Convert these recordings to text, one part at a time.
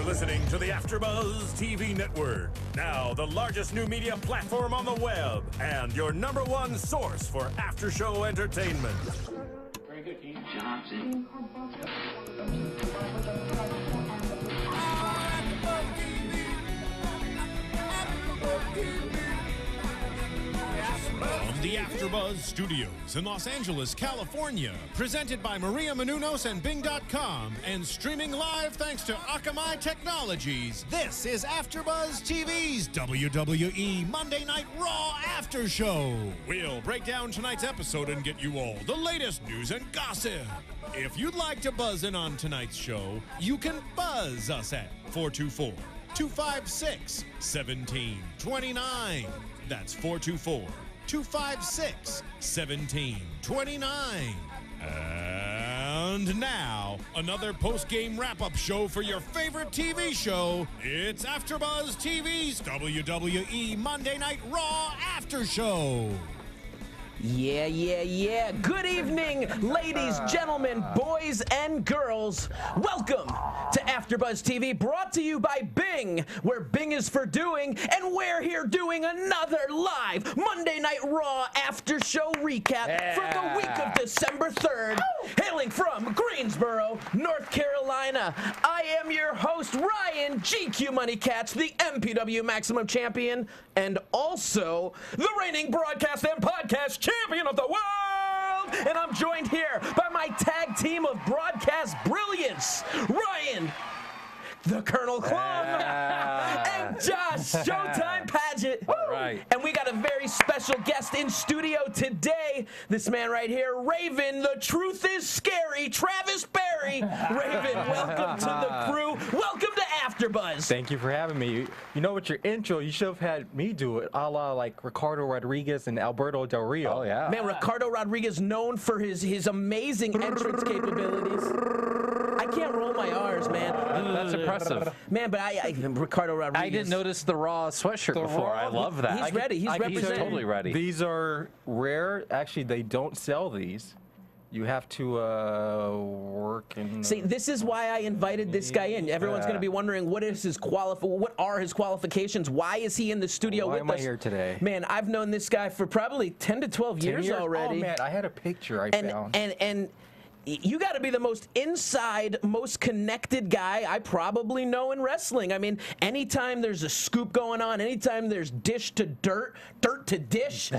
listening to the AfterBuzz TV network. Now, the largest new media platform on the web and your #1 source for after-show entertainment. Very good, Keith Johnson. From the AfterBuzz Studios in Los Angeles, California, presented by Maria Menounos and Bing.com, and streaming live thanks to Akamai Technologies, this is AfterBuzz TV's WWE Monday Night Raw After Show. We'll break down tonight's episode and get you all the latest news and gossip. If you'd like to buzz in on tonight's show, you can buzz us at 424-256-1729. That's 424-256-1729. And now, another post-game wrap-up show for your favorite TV show. It's AfterBuzz TV's WWE Monday Night Raw After Show. Yeah. Good evening, ladies, gentlemen, boys, and girls. Welcome to AfterBuzz TV, brought to you by Bing, where Bing is for doing, and we're here doing another live Monday Night Raw After Show recap for the week of December 3rd, hailing from Greensboro, North Carolina. I am your host, Ryan GQ Money Katz, the MPW Maximum Champion, and also the reigning broadcast and podcast champion of the world, and I'm joined here by my tag team of broadcast brilliance, Ryan, the Colonel Clum, and Josh, Showtime Padgett. Right. And we got a very special guest in studio today. This man right here, Raven, the truth is scary, Travis Berry. Raven, welcome to the crew. Welcome to AfterBuzz. Thank you for having me. You know, with your intro, you should have had me do it, a la like Ricardo Rodriguez and Alberto Del Rio. Oh, yeah. Man, Ricardo Rodriguez, known for his amazing entrance capabilities. I can't roll my R's, man. That's impressive. Man, but Ricardo Rodriguez. I didn't notice the Raw sweatshirt before. I love that. He's ready. He's representing. Totally ready. These are rare. Actually, they don't sell these. You have to work in. See, this is why I invited this guy in. Everyone's going to be wondering what are his qualifications? Why is he in the studio with us? Why am I here today? Man, I've known this guy for probably 10 to 12 years already. Oh man, I had a picture I found. And you got to be the most inside, most connected guy I probably know in wrestling. I mean, anytime there's a scoop going on, anytime there's dish to dirt, dirt to dish,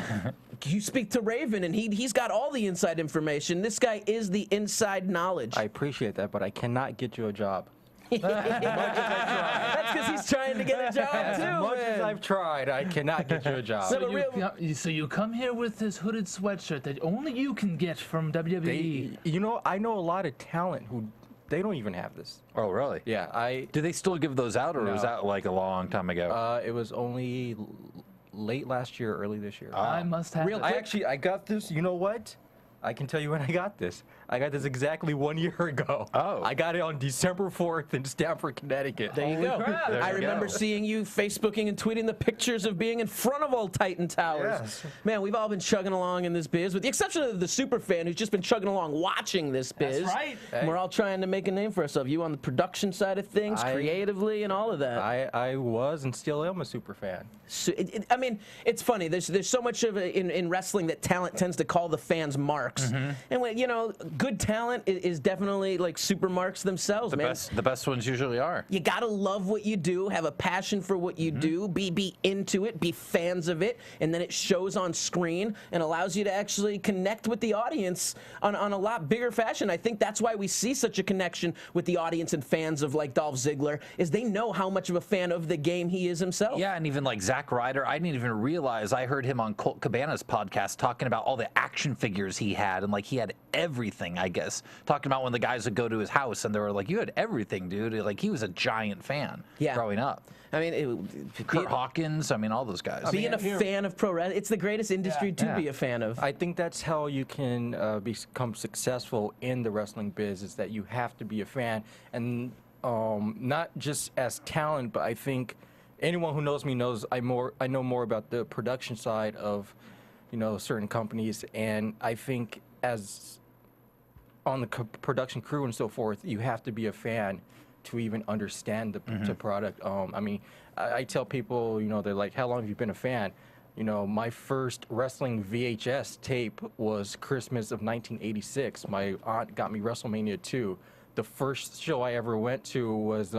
you speak to Raven, and he's got all the inside information. This guy is the inside knowledge. I appreciate that, but I cannot get you a job. That's because he's trying to get a job too. As much as I've tried, I cannot get you a job. So you come here with this hooded sweatshirt that only you can get from WWE. I know a lot of talent who they don't even have this. Oh, really? Yeah, Do they still give those out, or was that like a long time ago? It was only late last year, early this year. I must have. I got this. You know what? I can tell you when I got this. I got this exactly 1 year ago. Oh. I got it on December 4th in Stamford, Connecticut. There you go. There I you remember go. seeing you Facebooking and tweeting the pictures of being in front of old Titan Towers. Yes. Man, we've all been chugging along in this biz, with the exception of the super fan who's just been chugging along watching this biz. That's right. And we're all trying to make a name for ourselves. You on the production side of things, creatively, and all of that. I was and still am a super fan. So I mean, it's funny. There's so much of it in wrestling that talent tends to call the fans marks. And when, good talent is definitely like super marks themselves, man. The best ones usually are. You gotta love what you do, have a passion for what you do, be into it, be fans of it, and then it shows on screen and allows you to actually connect with the audience on a lot bigger fashion. I think that's why we see such a connection with the audience and fans of like Dolph Ziggler, is they know how much of a fan of the game he is himself. Yeah, and even like Zack Ryder, I didn't even realize, I heard him on Colt Cabana's podcast talking about all the action figures he had, and like he had everything, I guess. Talking about when the guys would go to his house and they were like, you had everything, dude. Like, he was a giant fan growing up. I mean, Kurt Hawkins, I mean, all those guys. Being a fan of pro wrestling, it's the greatest industry to be a fan of. I think that's how you can become successful in the wrestling biz, is that you have to be a fan. And not just as talent, but I think anyone who knows me knows I know more about the production side of, certain companies. And I think as on the production crew and so forth, you have to be a fan to even understand the product. I mean, I tell people, you know, they're like, how long have you been a fan? You know, my first wrestling VHS tape was Christmas of 1986. My aunt got me WrestleMania 2. The first show I ever went to was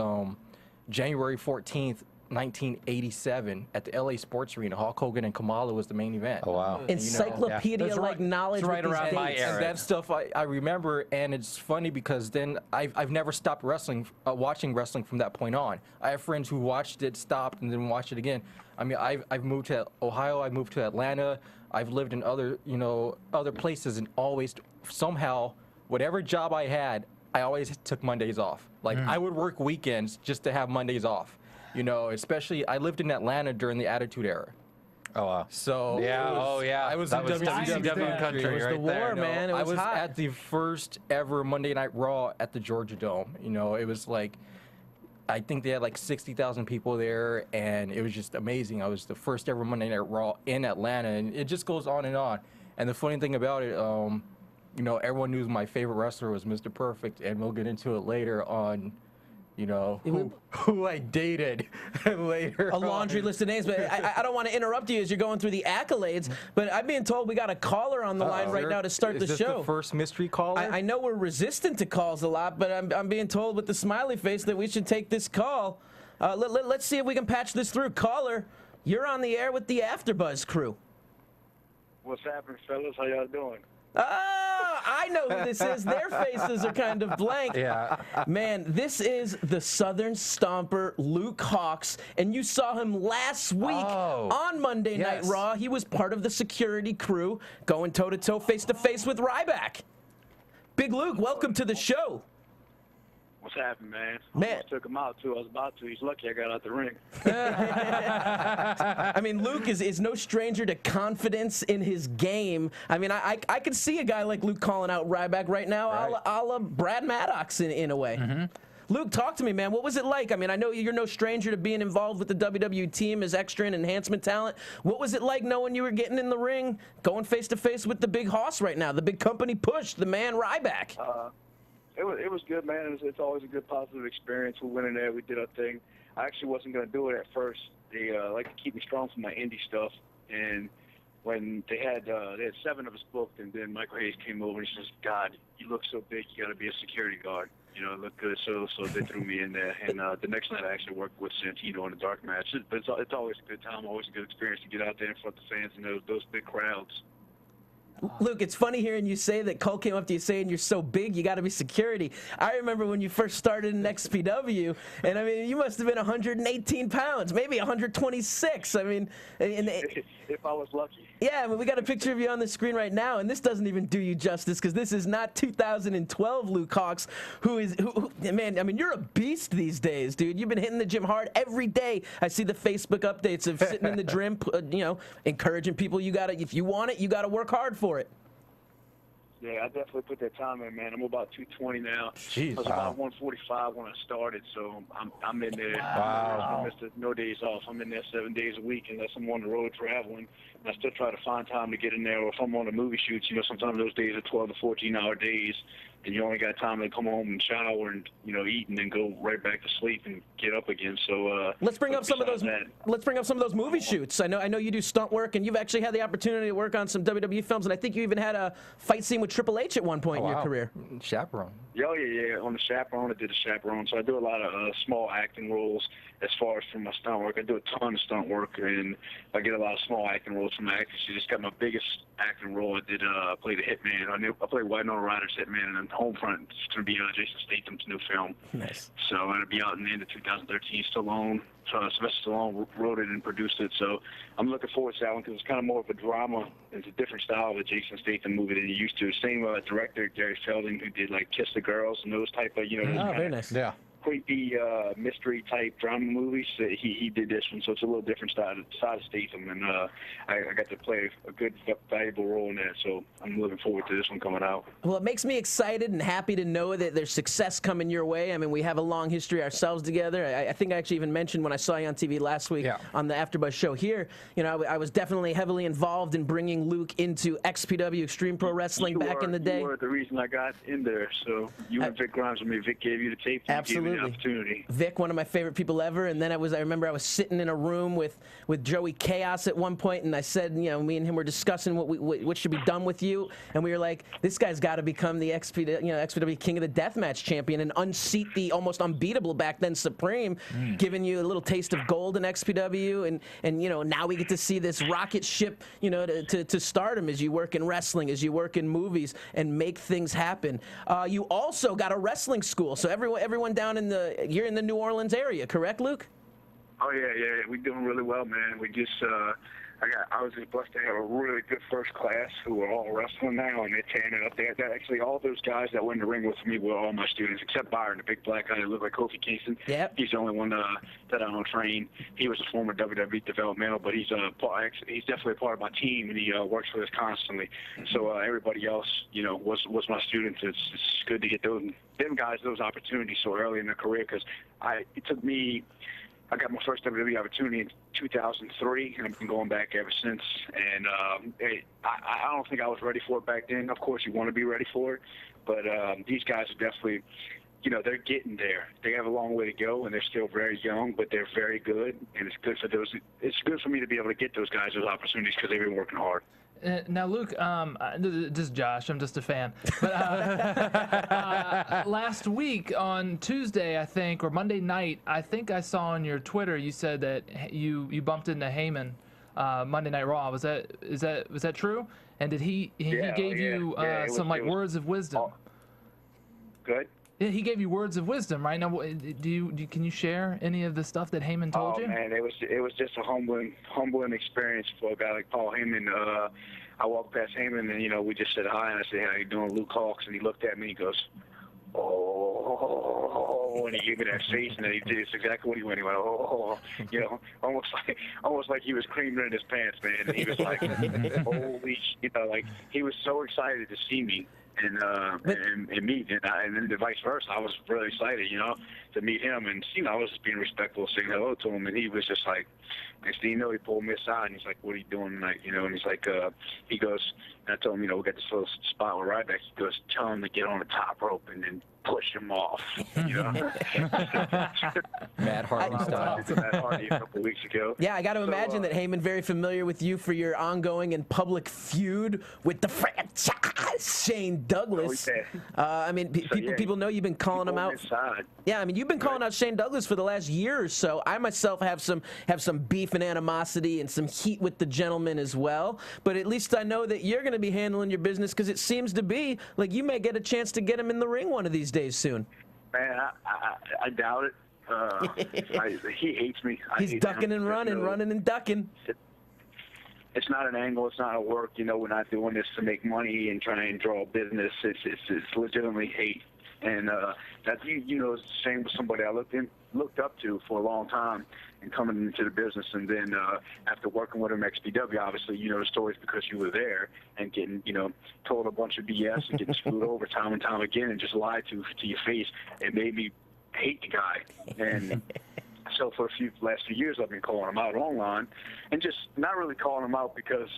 January 14th, 1987 at the LA Sports Arena. Hulk Hogan and Kamala was the main event. Oh, wow. Encyclopedia-like knowledge. It's right with these around my dates. era. That stuff I remember, and it's funny because then I've never stopped watching wrestling from that point on. I have friends who watched it, stopped, and then watched it again. I mean, I've moved to Ohio, I moved to Atlanta, I've lived in other places, and always somehow, whatever job I had, I always took Mondays off. Like I would work weekends just to have Mondays off. You know, especially I lived in Atlanta during the Attitude Era. Oh, wow. So Yeah, I was that in was WCW country It was right the war, there. man. It I was was hot. at the first ever Monday Night Raw at the Georgia Dome. You know, it was like, I think they had like 60,000 people there, and it was just amazing. I was the first ever Monday Night Raw in Atlanta, and it just goes on and on. And the funny thing about it, you know, everyone knew my favorite wrestler was Mr. Perfect, and we'll get into it later on. You know, who I dated later. A laundry list of names, but I don't want to interrupt you as you're going through the accolades, but I'm being told we got a caller on the line right now to start the Is this show. the first mystery caller? I know we're resistant to calls a lot, but I'm being told with the smiley face that we should take this call. Let's see if we can patch this through. Caller, you're on the air with the AfterBuzz crew. What's happening, fellas? How y'all doing? Oh, I know who this is. Their faces are kind of blank. Yeah. Man, this is the Southern Stomper, Luke Hawx, and you saw him last week on Monday Night Raw. He was part of the security crew going toe-to-toe, face-to-face with Ryback. Big Luke, welcome to the show. What's happening, man? Man. Almost took him out, too. I was about to. He's lucky I got out the ring. I mean, Luke is no stranger to confidence in his game. I mean, I can see a guy like Luke calling out Ryback right now, a la Brad Maddox in a way. Luke, talk to me, man. What was it like? I mean, I know you're no stranger to being involved with the WWE team as extra and enhancement talent. What was it like knowing you were getting in the ring, going face-to-face with the big hoss right now, the big company push, the man Ryback? It was good, man. It's always a good, positive experience. We went in there. We did our thing. I actually wasn't going to do it at first. They like to keep me strong for my indie stuff. And when they had 7 of us booked, and then Michael Hayes came over and he says, God, you look so big, you got to be a security guard. You know, it looked good, so they threw me in there. And the next night I actually worked with Santino in a dark match. But it's always a good time, always a good experience to get out there in front of the fans and those big crowds. Luke, it's funny hearing you say that Cole came up to you saying you're so big, you got to be security. I remember when you first started in XPW, and I mean, you must have been 118 pounds, maybe 126. I mean, if I was lucky. Yeah, I mean, we got a picture of you on the screen right now, and this doesn't even do you justice because this is not 2012 Luke Hawx, who man, I mean, you're a beast these days, dude. You've been hitting the gym hard every day. I see the Facebook updates of sitting in the gym, you know, encouraging people. If you want it, you got to work hard for it. Yeah, I definitely put that time in, man. I'm about 220 now. Jeez, I was about 145 when I started, so I'm in there. Wow. I missed no days off. I'm in there 7 days a week unless I'm on the road traveling. And I still try to find time to get in there. Or if I'm on the movie shoots, you know, sometimes those days are 12 to 14-hour days, and you only got time to come home and shower and, you know, eat and then go right back to sleep and get up again. So let's bring up some of those. Let's bring up some of those movie shoots. I know you do stunt work, and you've actually had the opportunity to work on some WWE films, and I think you even had a fight scene with Triple H at one point in your career. Chaperone. Yeah, on the Chaperone, I did the Chaperone. So I do a lot of small acting roles as far as from my stunt work. I do a ton of stunt work, and I get a lot of small acting roles from actors. I just got my biggest acting role. I did play the Hitman. I played Winona Ryder's Hitman, and then Homefront is going to be Jason Statham's new film. Nice. So it'll be out in the end of 2013. Sylvester Stallone wrote it and produced it. So I'm looking forward to that one because it's kind of more of a drama. It's a different style of a Jason Statham movie than you used to. Same director Gary Felding, who did like Kiss the Girls and those type of, you know, very nice. Yeah. creepy mystery type drama movies. He did this one, so it's a little different side of Statham, and I got to play a good, valuable role in that. So I'm looking forward to this one coming out. Well, it makes me excited and happy to know that there's success coming your way. I mean, we have a long history ourselves together. I think I actually even mentioned when I saw you on TV last week on the AfterBuzz show here. You know, I was definitely heavily involved in bringing Luke into XPW Extreme Pro Wrestling back in the day. You were the reason I got in there. So you and Vic Grimes with me. Vic gave you the tape. Absolutely. me the opportunity. Vic, one of my favorite people ever. And then I remember I was sitting in a room with Joey Chaos at one point, and I said, you know, me and him were discussing what should be done with you, and we were like, this guy's got to become the XPW King of the Deathmatch champion and unseat the almost unbeatable back then Supreme, giving you a little taste of gold in XPW, and you know, now we get to see this rocket ship, you know, to stardom as you work in wrestling, as you work in movies, and make things happen. You also got a wrestling school, so everyone down you're in the New Orleans area, correct, Luke? Oh yeah, we're doing really well, man. We just I was just blessed to have a really good first class who are all wrestling now, and they're tearing it up. Actually, all those guys that went in the ring with me were all my students, except Byron, the big black guy that looked like Kofi Kingston. Yep. He's the only one that I don't train. He was a former WWE developmental, but he's definitely a part of my team, and he works with us constantly. So everybody else, you know, was my students. It's good to get them guys those opportunities so early in their career, because it took me. I got my first WWE opportunity in 2003, and I've been going back ever since. And I don't think I was ready for it back then. Of course, you want to be ready for it, but these guys are definitely, you know, they're getting there. They have a long way to go, and they're still very young, but they're very good. And it's good for those. It's good for me to be able to get those guys those opportunities because they've been working hard. Now, Luke, this is Josh. I'm just a fan. But last week on Tuesday, I think, or Monday night, I think I saw on your Twitter you said that you bumped into Heyman Monday Night Raw. Was that true? And did he gave you some words of wisdom? Good. He gave you words of wisdom, right? Now, can you share any of the stuff that Heyman told you? Oh man, it was just a humbling experience for a guy like Paul Heyman. I walked past Heyman, and you know, we just said hi, and I said, "How you doing, Luke Hawx?" And he looked at me, and he goes, "Oh," and he gave me that face, and then he did exactly what he went. He went, "Oh," you know, almost like he was creaming in his pants, man. And he was like, "Holy," you know, like he was so excited to see me. And meet, and then the vice versa. I was really excited, you know, to meet him, and you know, I was just being respectful, saying hello to him, and he was just like, next thing you know, he pulled me aside, and he's like, "What are you doing tonight?" You know, and he's like, he goes, and I told him, you know, we got this little spot with Ryback. He goes, "Tell him to get on the top rope and then push him off," you know. Matt Hardy style. Matt Hardy a couple weeks ago. Yeah, I got to imagine that Heyman very familiar with you for your ongoing and public feud with the franchise Shane Douglas. Oh, yeah. I mean, people know you've been calling him out. Inside. Yeah, I mean, you've been calling out Shane Douglas for the last year or so. I myself have some beef and animosity and some heat with the gentleman as well. But at least I know that you're going to be handling your business, because it seems to be like you may get a chance to get him in the ring one of these days soon. Man, I doubt it. He hates me. He's ducking and running, running and ducking. It's not an angle. It's not a work. You know, we're not doing this to make money and try and draw business. It's legitimately hate. And that you know, it's the same with somebody I looked up to for a long time and coming into the business. And then after working with him at XPW, obviously, you know the stories because you were there, and getting, you know, told a bunch of BS and getting screwed over time and time again and just lied to your face. It made me hate the guy. And so for last few years, I've been calling him out online, and just not really calling him out because,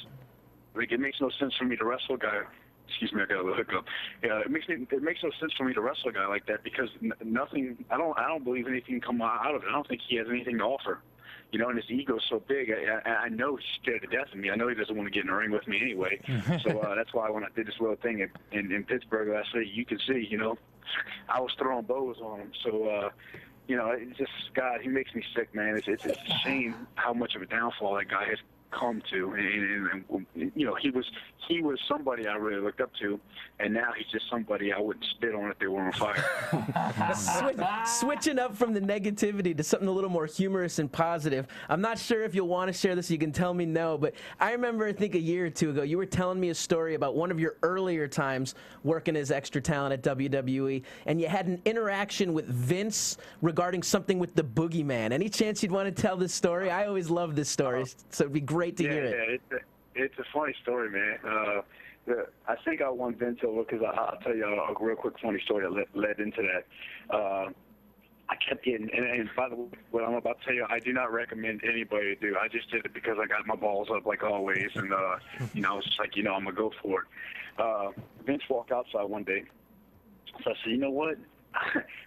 like, it makes no sense for me to wrestle a guy. Excuse me, I got a little hiccup. Yeah, it makes no sense for me to wrestle a guy like that, because nothing. I don't believe anything can come out of it. I don't think he has anything to offer. You know, and his ego's so big. I know he's scared to death of me. I know he doesn't want to get in the ring with me anyway. So that's why when I did this little thing in Pittsburgh last week, you could see, you know, I was throwing bows on him. So, you know, it's just, God, he makes me sick, man. It's a shame how much of a downfall that guy has come to, and you know, he was somebody I really looked up to, and now he's just somebody I wouldn't spit on if they were on fire. Switching up from the negativity to something a little more humorous and positive. I'm not sure if you'll want to share this. You can tell me no, but I remember, I think a year or two ago, you were telling me a story about one of your earlier times working as extra talent at WWE, and you had an interaction with Vince regarding something with the Boogeyman. Any chance you'd want to tell this story? I always love this story, so it'd be great to hear it. Yeah, it's a funny story, man. I think I won Vince over because I'll tell you a real quick funny story that led into that. I kept getting, and by the way, what I'm about to tell you, I do not recommend anybody to do. I just did it because I got my balls up like always, and you know, I was just like, you know, I'm gonna go for it. Vince walked outside one day, so I said, you know what?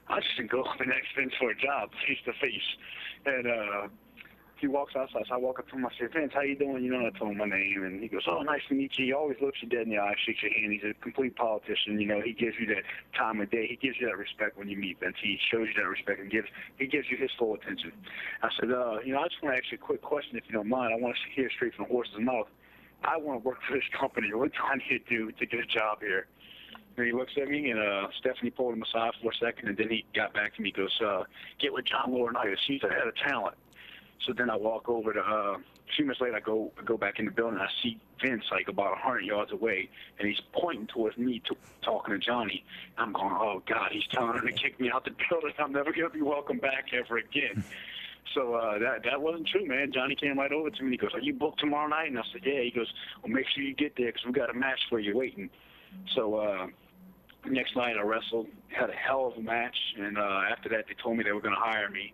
I just didn't go up and ask Vince for a job face to face. And he walks outside, so I walk up to him. I say, Vince, how you doing? You know, I told him my name, and he goes, oh, nice to meet you. He always looks you dead in the eye, shakes your hand. He's a complete politician. You know, he gives you that time of day. He gives you that respect when you meet Vince. He shows you that respect and he gives you his full attention. I said, you know, I just want to ask you a quick question, if you don't mind. I want to hear straight from the horse's mouth. I want to work for this company. What do I need to do to get a job here? And he looks at me, and Stephanie pulled him aside for a second, and then he got back to me. He goes, get with John Laurinaitis. He's the head of talent. So then I walk over to, a few minutes later, I go back in the building, and I see Vince like about 100 yards away, and he's pointing towards me, talking to Johnny. I'm going, oh, God, he's telling him to kick me out the building. I'm never going to be welcome back ever again. So that wasn't true, man. Johnny came right over to me. He goes, are you booked tomorrow night? And I said, yeah. He goes, well, make sure you get there because we got a match for you waiting. So next night I wrestled, had a hell of a match, and after that they told me they were going to hire me.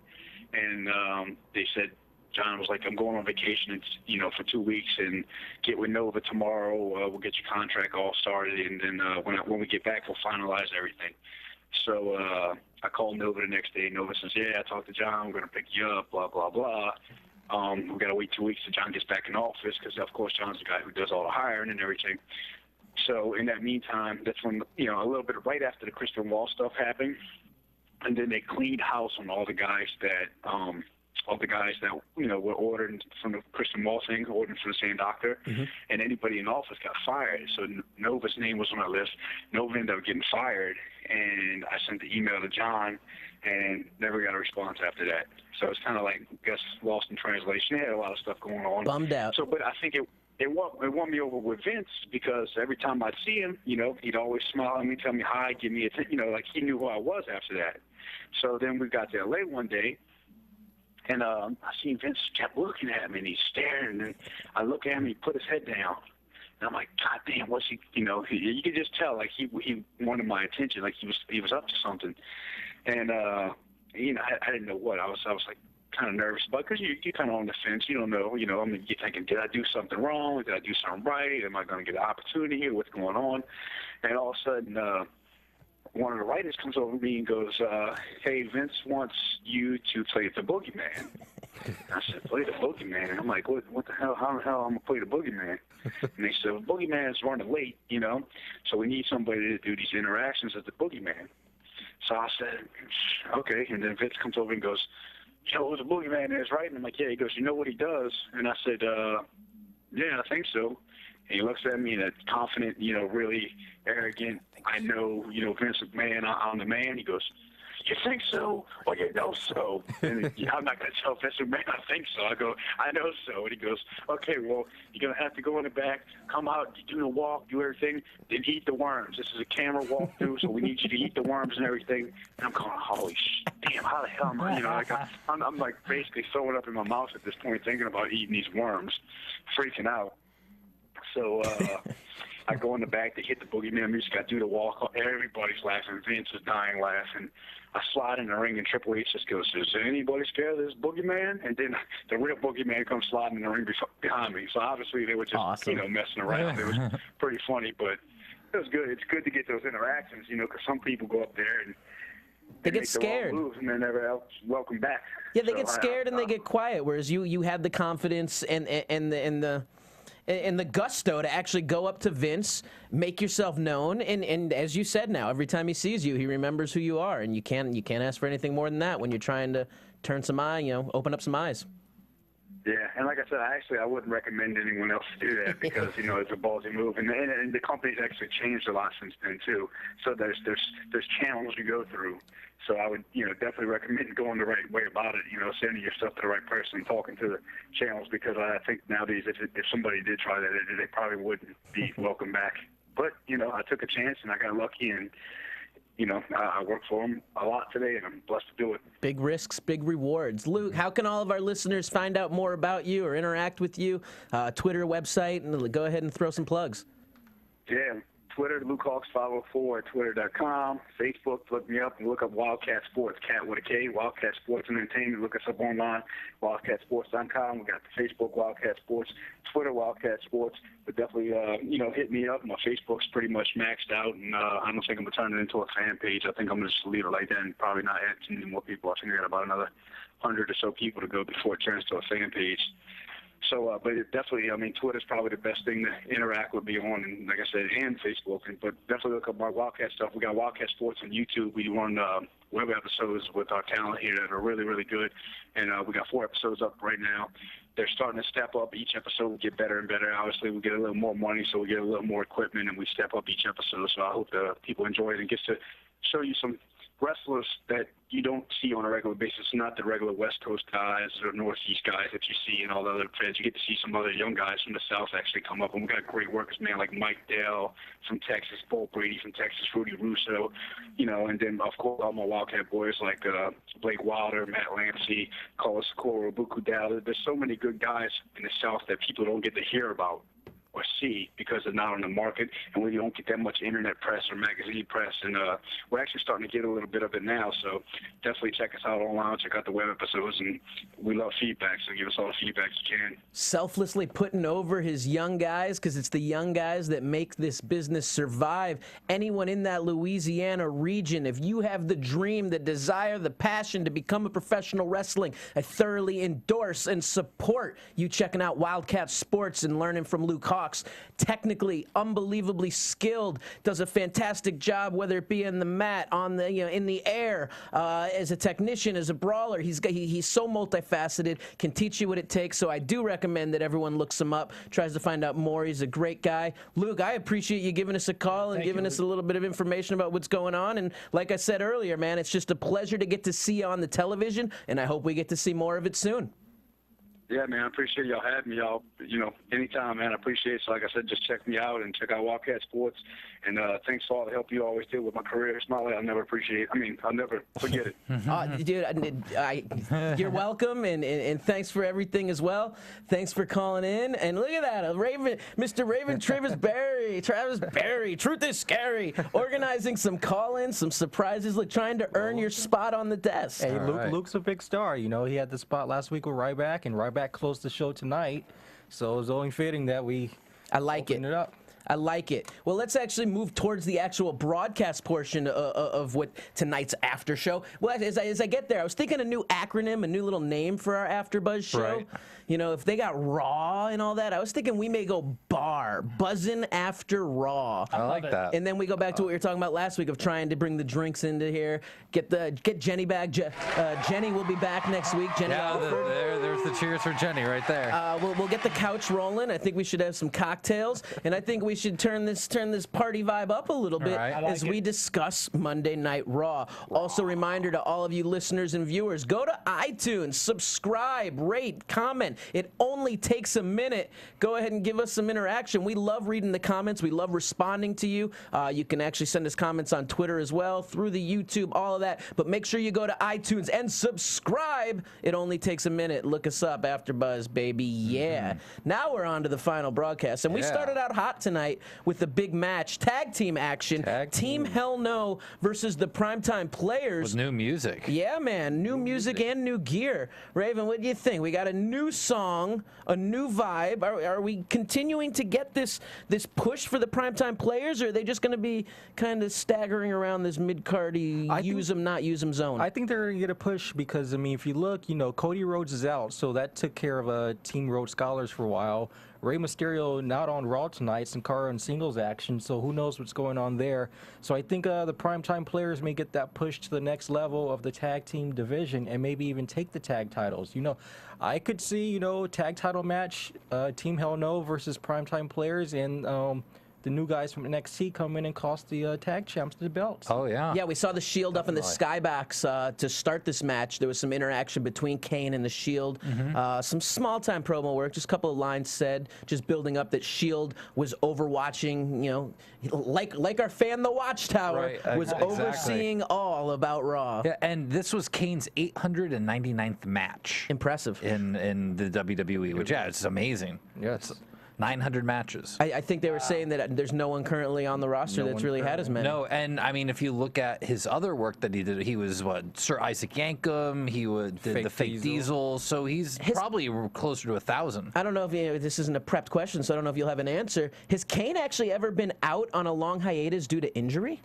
And they said, John was like, I'm going on vacation, you know, for 2 weeks, and get with Nova tomorrow. We'll get your contract all started, and then when we get back, we'll finalize everything. So I called Nova the next day. Nova says, yeah, I talked to John. We're going to pick you up, blah, blah, blah. We got to wait 2 weeks till John gets back in office because, of course, John's the guy who does all the hiring and everything. So in that meantime, that's when, you know, a little bit right after the Christian Wall stuff happened, and then they cleaned house on all the guys that you know were ordered from the Christian Wall thing, ordered from the same doctor, and anybody in office got fired. So Nova's name was on that list. Nova ended up getting fired, and I sent the email to John, and never got a response after that. So it's kind of like, I guess, lost in translation. They had a lot of stuff going on. Bummed out. So, but I think it won me over with Vince because every time I'd see him, you know, he'd always smile at me, tell me hi, give me a, you know, like he knew who I was after that. So then we got to LA one day, and I seen Vince kept looking at me, and he's staring, and I look at him, he put his head down, and I'm like, God damn, what's he, you know, you could just tell, like, he wanted my attention, like he was up to something. And, you know, I didn't know what. I was like, kind of nervous about, because you're kind of on the fence. You don't know, you know, I mean, you're thinking, did I do something wrong? Did I do something right? Am I going to get an opportunity here? What's going on? And all of a sudden, one of the writers comes over to me and goes, hey, Vince wants you to play the boogeyman. I said, play the boogeyman? And I'm like, what the hell? How the hell am I going to play the boogeyman? And they said, well, boogeyman's running late, you know, so we need somebody to do these interactions as the boogeyman. So I said, okay. And then Vince comes over and goes, you know who the boogeyman is, right? And I'm like, yeah. He goes, you know what he does? And I said, yeah, I think so. And he looks at me in a confident, you know, really arrogant, I know, you know, Vince McMahon, I'm the man. He goes, you think so? Well, you know so. And I'm not going to tell Vince McMahon I think so. I go, I know so. And he goes, okay, well, you're going to have to go in the back, come out, do the walk, do everything, then eat the worms. This is a camera walkthrough, so we need you to eat the worms and everything. And I'm going, holy damn, how the hell am I? You know, like I'm like basically throwing up in my mouth at this point, thinking about eating these worms, freaking out. So I go in the back, they hit the boogeyman music, I do the walk, everybody's laughing, Vince is dying laughing. I slide in the ring, and Triple H just goes, is anybody scared of this boogeyman? And then the real boogeyman comes sliding in the ring behind me. So obviously they were just, awesome. You know, messing around. It was pretty funny, but it was good. It's good to get those interactions, you know, because some people go up there and they get scared, moves and they're never welcome back. Yeah, they get scared and they get quiet, whereas you had the confidence and the gusto to actually go up to Vince, make yourself known, and as you said, now every time he sees you, he remembers who you are, and you can't ask for anything more than that when you're trying to turn some eye, you know, open up some eyes. Yeah, and like I said, I wouldn't recommend anyone else to do that because, you know, it's a ballsy move, and the company's actually changed a lot since then too. So there's channels you go through. So I would, you know, definitely recommend going the right way about it. You know, sending your stuff to the right person, talking to the channels, because I think nowadays if somebody did try that, they probably wouldn't be welcome back. But you know, I took a chance and I got lucky, and you know, I worked for them a lot today, and I'm blessed to do it. Big risks, big rewards. Luke, how can all of our listeners find out more about you or interact with you? Twitter, website, and go ahead and throw some plugs. Yeah, Twitter, Luke Hawx 504 at twitter.com. Facebook, look me up and look up Wildcat Sports, Cat with a K, Wildcat Sports Entertainment. Look us up online, wildcatsports.com. We got the Facebook Wildcat Sports, Twitter Wildcat Sports. But definitely, hit me up. My Facebook's pretty much maxed out, and I don't think I'm going to turn it into a fan page. I think I'm going to just leave it like that and probably not add too many more people. I think I got about another 100 or so people to go before it turns to a fan page. So, but it definitely, Twitter's probably the best thing to interact with me on, and like I said, and Facebook. But definitely look up my Wildcat stuff. We got Wildcat Sports on YouTube. We run web episodes with our talent here that are really, really good. And we got 4 episodes up right now. They're starting to step up. Each episode will get better and better. Obviously, we get a little more money, so we get a little more equipment, and we step up each episode. So I hope people enjoy it and gets to show you some wrestlers that you don't see on a regular basis, not the regular West Coast guys or Northeast guys that you see in all the other feds. You get to see some other young guys from the South actually come up, and we got great workers, man, like Mike Dell from Texas, Bo Brady from Texas, Rudy Russo, and then, of course, all my Wildcat boys like Blake Wilder, Matt Lancey, Carlos Socorro, Buku Dowd. There's so many good guys in the South that people don't get to hear about or see because they're not on the market, and we don't get that much internet press or magazine press, and we're actually starting to get a little bit of it now, so definitely check us out online, check out the web episodes, and we love feedback, so give us all the feedback you can. Selflessly putting over his young guys, because it's the young guys that make this business survive. Anyone in that Louisiana region, if you have the dream, the desire, the passion to become a professional wrestling, I thoroughly endorse and support you checking out Wildcat Sports and learning from Luke Hawx. Technically, unbelievably skilled, does a fantastic job, whether it be in the mat, on the in the air, as a technician, as a brawler. He's so multifaceted, can teach you what it takes. So I do recommend that everyone looks him up, tries to find out more. He's a great guy. Luke, I appreciate you giving us a call and giving us a little bit of information about what's going on. And like I said earlier, man, it's just a pleasure to get to see you on the television, and I hope we get to see more of it soon. Yeah, man, I appreciate y'all having me. Y'all, anytime, man, I appreciate it. So like I said, just check me out and check out Wildcat Sports. And thanks for all the help you always did with my career. It's not like I'll never appreciate it. I'll never forget it. Dude, you're welcome, and thanks for everything as well. Thanks for calling in. And look at that, Mr. Raven Travis Berry, Truth is Scary, organizing some call-ins, some surprises, like trying to earn your spot on the desk. Hey, Luke's a big star. He had the spot last week with Ryback, and Ryback closed the show tonight. So it was only fitting that we opened it up. I like it. Well, let's actually move towards the actual broadcast portion of what tonight's after show. Well, as I get there, I was thinking a new acronym, a new little name for our AfterBuzz show. Right. If they got Raw and all that, I was thinking we may go BAR, Buzzin' After Raw. I like that. And then we go back to what we were talking about last week of trying to bring the drinks into here. Get Jenny back. Jenny will be back next week. Jenny Alford. There's the cheers for Jenny right there. We'll get the couch rolling. I think we should have some cocktails, and I think we should turn this party vibe up a little bit as we discuss Monday Night Raw. Also, reminder to all of you listeners and viewers: go to iTunes, subscribe, rate, comment. It only takes a minute. Go ahead and give us some interaction. We love reading the comments. We love responding to you. You can actually send us comments on Twitter as well, through the YouTube, all of that. But make sure you go to iTunes and subscribe. It only takes a minute. Look us up, AfterBuzz, baby. Yeah. Now we're on to the final broadcast. And we started out hot tonight with the big match, tag team action. Team Hell No versus the Primetime Players. With new music. Yeah, man. New music and new gear. Raven, what do you think? We got a new song, a new vibe. Are we continuing to get this push for the Primetime Players, or are they just going to be kind of staggering around this mid-cardy, use them, not use them zone? I think they're going to get a push because, if you look, Cody Rhodes is out, so that took care of Team Rhodes Scholars for a while. Rey Mysterio not on Raw tonight, Sin Cara in singles action, so who knows what's going on there. So I think the Primetime Players may get that push to the next level of the tag team division and maybe even take the tag titles. I could see, tag title match, Team Hell No versus Primetime Players, and the new guys from NXT come in and cost the tag champs the belts. Oh, yeah. Yeah, we saw the Shield up in the Skybox to start this match. There was some interaction between Kane and the Shield. Some small-time promo work, just a couple of lines said, just building up that Shield was overwatching, like our fan, the Watchtower, was overseeing all about Raw. Yeah, and this was Kane's 899th match. Impressive. In the WWE, which, it's amazing. Yes. 900 matches. I think they were saying that there's no one currently on the roster that's really had as many. No, and I mean, if you look at his other work that he did, he was Sir Isaac Yankem. He did the Fake Diesel, so he's probably closer to 1,000. I don't know if this isn't a prepped question, so I don't know if you'll have an answer. Has Kane actually ever been out on a long hiatus due to injury?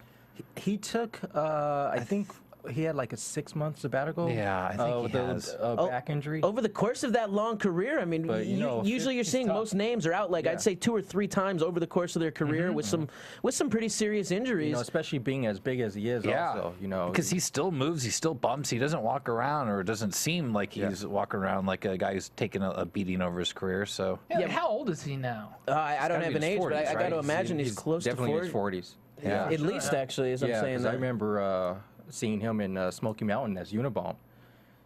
He took, I think he had like a 6-month sabbatical. Yeah, I think he has. Back injury. Over the course of that long career, I mean, But, usually you're seeing most names are out, like I'd say 2 or 3 times over the course of their career with some pretty serious injuries. Especially being as big as he is also, Because he still moves, he still bumps, he doesn't walk around, or it doesn't seem like he's walking around like a guy who's taking a beating over his career, so. Yeah, how old is he now? I don't have an age, 40s, but I got to imagine he's close to 40. Definitely in his 40s. Yeah. At least, actually, as I'm saying that. I remember seeing him in Smoky Mountain as Unabomb.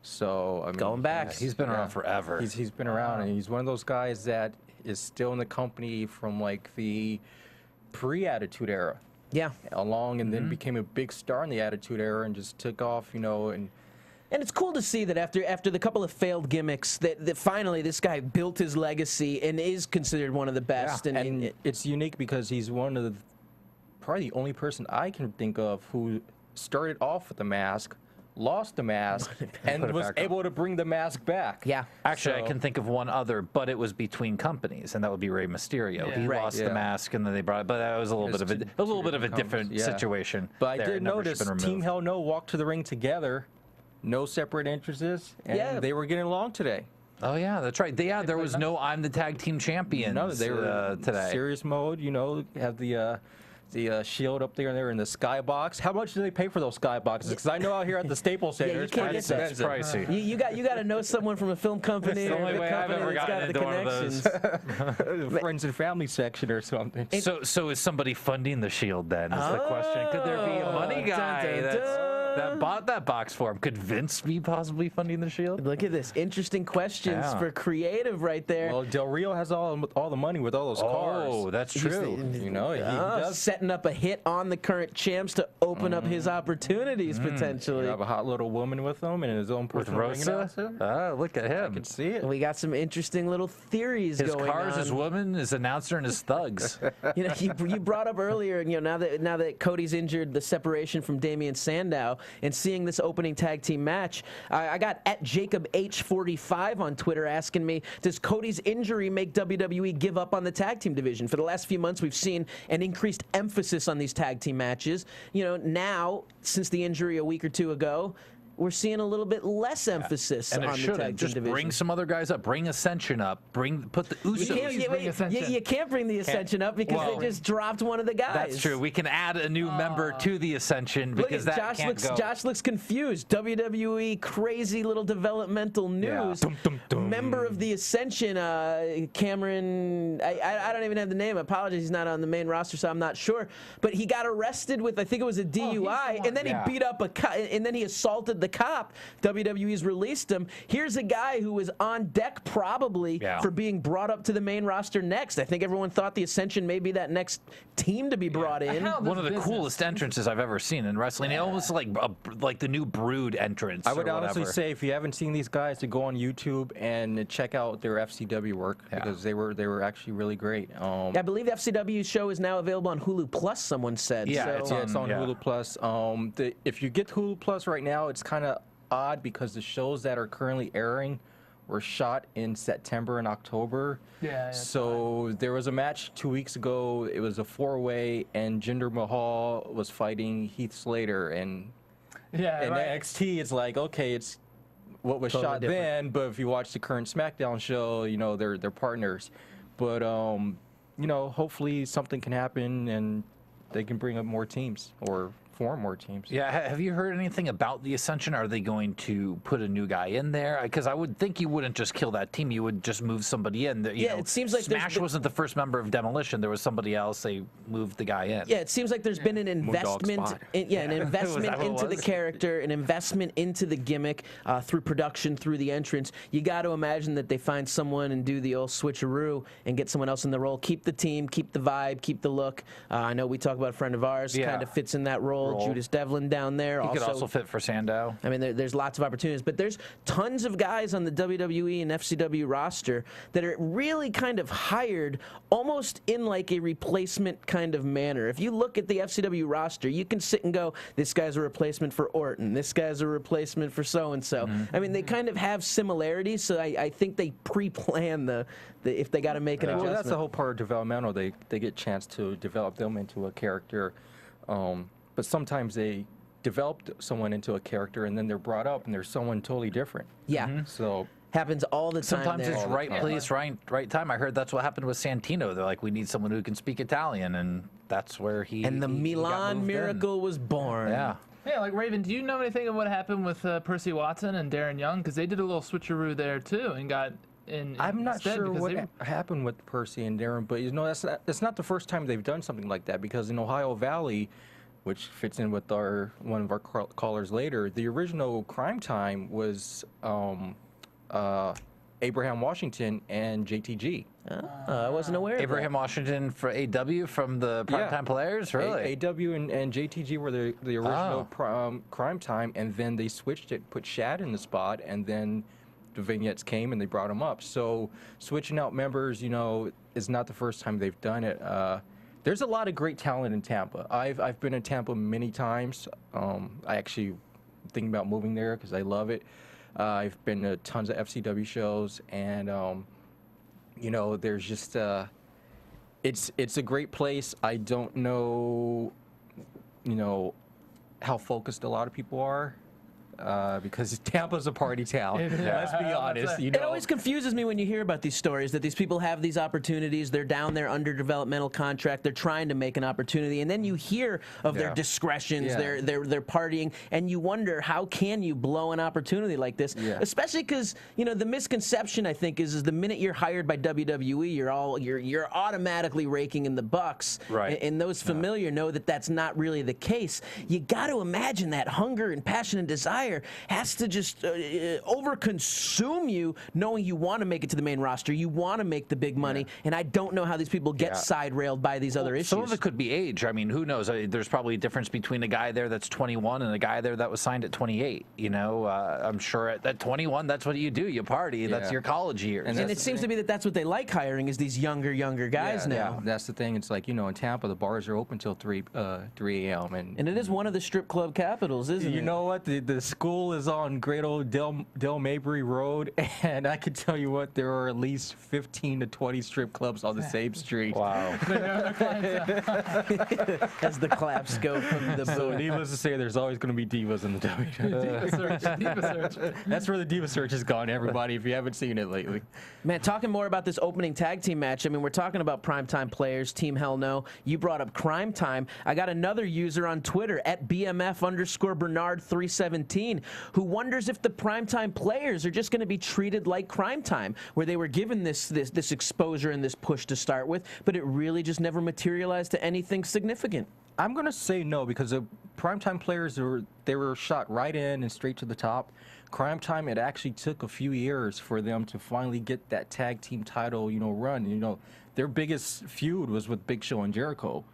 So, I mean, going back. He's been around forever. He's been around, and he's one of those guys that is still in the company from like the pre-Attitude Era. Yeah. And then became a big star in the Attitude Era and just took off, and it's cool to see that after the couple of failed gimmicks, that finally this guy built his legacy and is considered one of the best. Yeah. And it's unique because he's probably the only person I can think of who started off with the mask, lost the mask, and was able to bring the mask back. Yeah. Actually, I can think of one other, but it was between companies, and that would be Rey Mysterio. Yeah. He lost the mask, and then they brought it, but that was a little bit of a different situation. But I did notice Team Hell No walked to the ring together, no separate entrances, and they were getting along today. Oh yeah, that's right. There was no "I'm the tag team champion." No, they were today. Serious mode. Have the shield up there, and they're in the skybox. How much do they pay for those skyboxes? Because I know out here at the Staples Center, it's quite expensive. Pricey. You got to know someone from a film company or a company that's got the connections. Friends and family section or something. So is somebody funding the Shield then? Is the question? Could there be a money guy that bought that box for him? Could Vince be possibly funding the Shield? Look at this. Interesting questions for creative right there. Well, Del Rio has all the money with all those cars. Oh, that's true. He does. Setting up a hit on the current champs to open up his opportunities potentially. You have a hot little woman with him and his own personal ring announcer. Look at him. I can see it. We got some interesting little theories his going on. His cars, his woman, his announcer, and his thugs. You brought up earlier, now that Cody's injured, the separation from Damian Sandow, and seeing this opening tag team match, I got at Jacob H45 on Twitter asking me, does Cody's injury make WWE give up on the tag team division? For the last few months, we've seen an increased emphasis on these tag team matches. Now, since the injury a week or two ago, we're seeing a little bit less emphasis on the tag team just division. Bring some other guys up. Bring Ascension up. Put the Usos. You can't bring the Ascension up because they just dropped one of the guys. That's true. We can add a new member to the Ascension because that can't go. Josh looks confused. WWE crazy little developmental news. Member of the Ascension, Cameron. I don't even have the name. I apologize. He's not on the main roster, so I'm not sure. But he got arrested with, I think it was a DUI, and then he beat up and then he assaulted the cop. WWE's released him. Here's a guy who was on deck probably for being brought up to the main roster next. I think everyone thought the Ascension may be that next team to be brought in. One of the coolest entrances I've ever seen in wrestling. Almost like the new Brood entrance. I would honestly say if you haven't seen these guys, to go on YouTube and check out their FCW work because they were actually really great. I believe the FCW show is now available on Hulu Plus. Someone said. Yeah, it's on Hulu Plus. If you get Hulu Plus right now, it's kind of odd because the shows that are currently airing were shot in September and October. So there was a match 2 weeks ago. It was a 4-way, and Jinder Mahal was fighting Heath Slater. And NXT, it's like, okay, it's what was totally shot different then, but if you watch the current SmackDown show, they're partners. But hopefully something can happen and they can bring up more teams or form more teams. Yeah, have you heard anything about the Ascension? Are they going to put a new guy in there? Because I would think you wouldn't just kill that team. You would just move somebody in. It seems like Smash wasn't the first member of Demolition. There was somebody else. They moved the guy in. Yeah, it seems like there's been an investment. An investment into the character, an investment into the gimmick through production, through the entrance. You got to imagine that they find someone and do the old switcheroo and get someone else in the role. Keep the team, keep the vibe, keep the look. I know we talk about a friend of ours kind of fits in that role. role. Judas Devlin down there. He could also fit for Sandow. I mean, there's lots of opportunities, but there's tons of guys on the WWE and FCW roster that are really kind of hired almost in like a replacement kind of manner. If you look at the FCW roster, you can sit and go, this guy's a replacement for Orton, this guy's a replacement for so-and-so. I mean, they kind of have similarities, so I think they pre-plan the if they got to make an adjustment. Well, that's the whole part of developmental. They get a chance to develop them into a character, but sometimes they developed someone into a character and then they're brought up and there's someone totally different. Yeah. So happens all the time. Sometimes it's right place, right time. I heard that's what happened with Santino. They're like, we need someone who can speak Italian, and that's where he. And the Milan Miracle was born. Yeah. Yeah, like Raven, do you know anything of what happened with Percy Watson and Darren Young? Because they did a little switcheroo there too and got in. I'm not sure what happened with Percy and Darren, but you know that's not the first time they've done something like that. Because in Ohio Valley, which fits in with one of our callers later, the original Crime Time was Abraham Washington and JTG. I wasn't aware of Abraham Washington for AW from the Primetime Players, really? AW and JTG were the original Crime Time, and then they switched it, put Shad in the spot, and then the vignettes came and they brought him up. So switching out members, you know, is not the first time they've done it. There's a lot of great talent in Tampa. I've been in Tampa many times. I actually think about moving there because I love it. I've been to tons of FCW shows, and you know, there's just it's a great place. I don't know, you know, how focused a lot of people are. Because Tampa's a party town. Let's be honest. You know? It always confuses me when you hear about these stories that these people have these opportunities. They're down there under developmental contract. They're trying to make an opportunity, and then you hear of their discretions. They're partying, and you wonder how can you blow an opportunity like this? Especially because you know the misconception I think is the minute you're hired by WWE, you're automatically raking in the bucks. Right. And those familiar know that that's not really the case. You got to imagine that hunger and passion and desire has to just overconsume you, knowing you want to make it to the main roster, you want to make the big money, and I don't know how these people get side railed by these other issues. Some of it could be age. I mean, who knows? There's probably a difference between a guy there that's 21 and a guy there that was signed at 28. You know, I'm sure at 21, that's what you do. You party. That's your college years. And it seems to be that that's what they like hiring is these younger guys now. Yeah, that's the thing. It's like, you know, in Tampa, the bars are open till 3 a.m. And it is one of the strip club capitals, isn't it? You know what? The school is on great old Del Mabry Road, and I can tell you what, there are at least 15 to 20 strip clubs on the same street. Wow. As the claps go from the So booth. needless to say, there's always going to be divas in the WWE. Diva search. That's where the diva search has gone, everybody, if you haven't seen it lately. Man, talking more about this opening tag team match, I mean, we're talking about Primetime Players, Team Hell No. You brought up Crime Time. I got another user on Twitter, at BMF_Bernard317, who wonders if the Primetime Players are just going to be treated like Crime Time, where they were given this exposure and this push to start with, but it really just never materialized to anything significant. I'm going to say no, because the Primetime Players, they were shot right in and straight to the top. Crime Time, it actually took a few years for them to finally get that tag team title, you know, run. You know, their biggest feud was with Big Show and Jericho.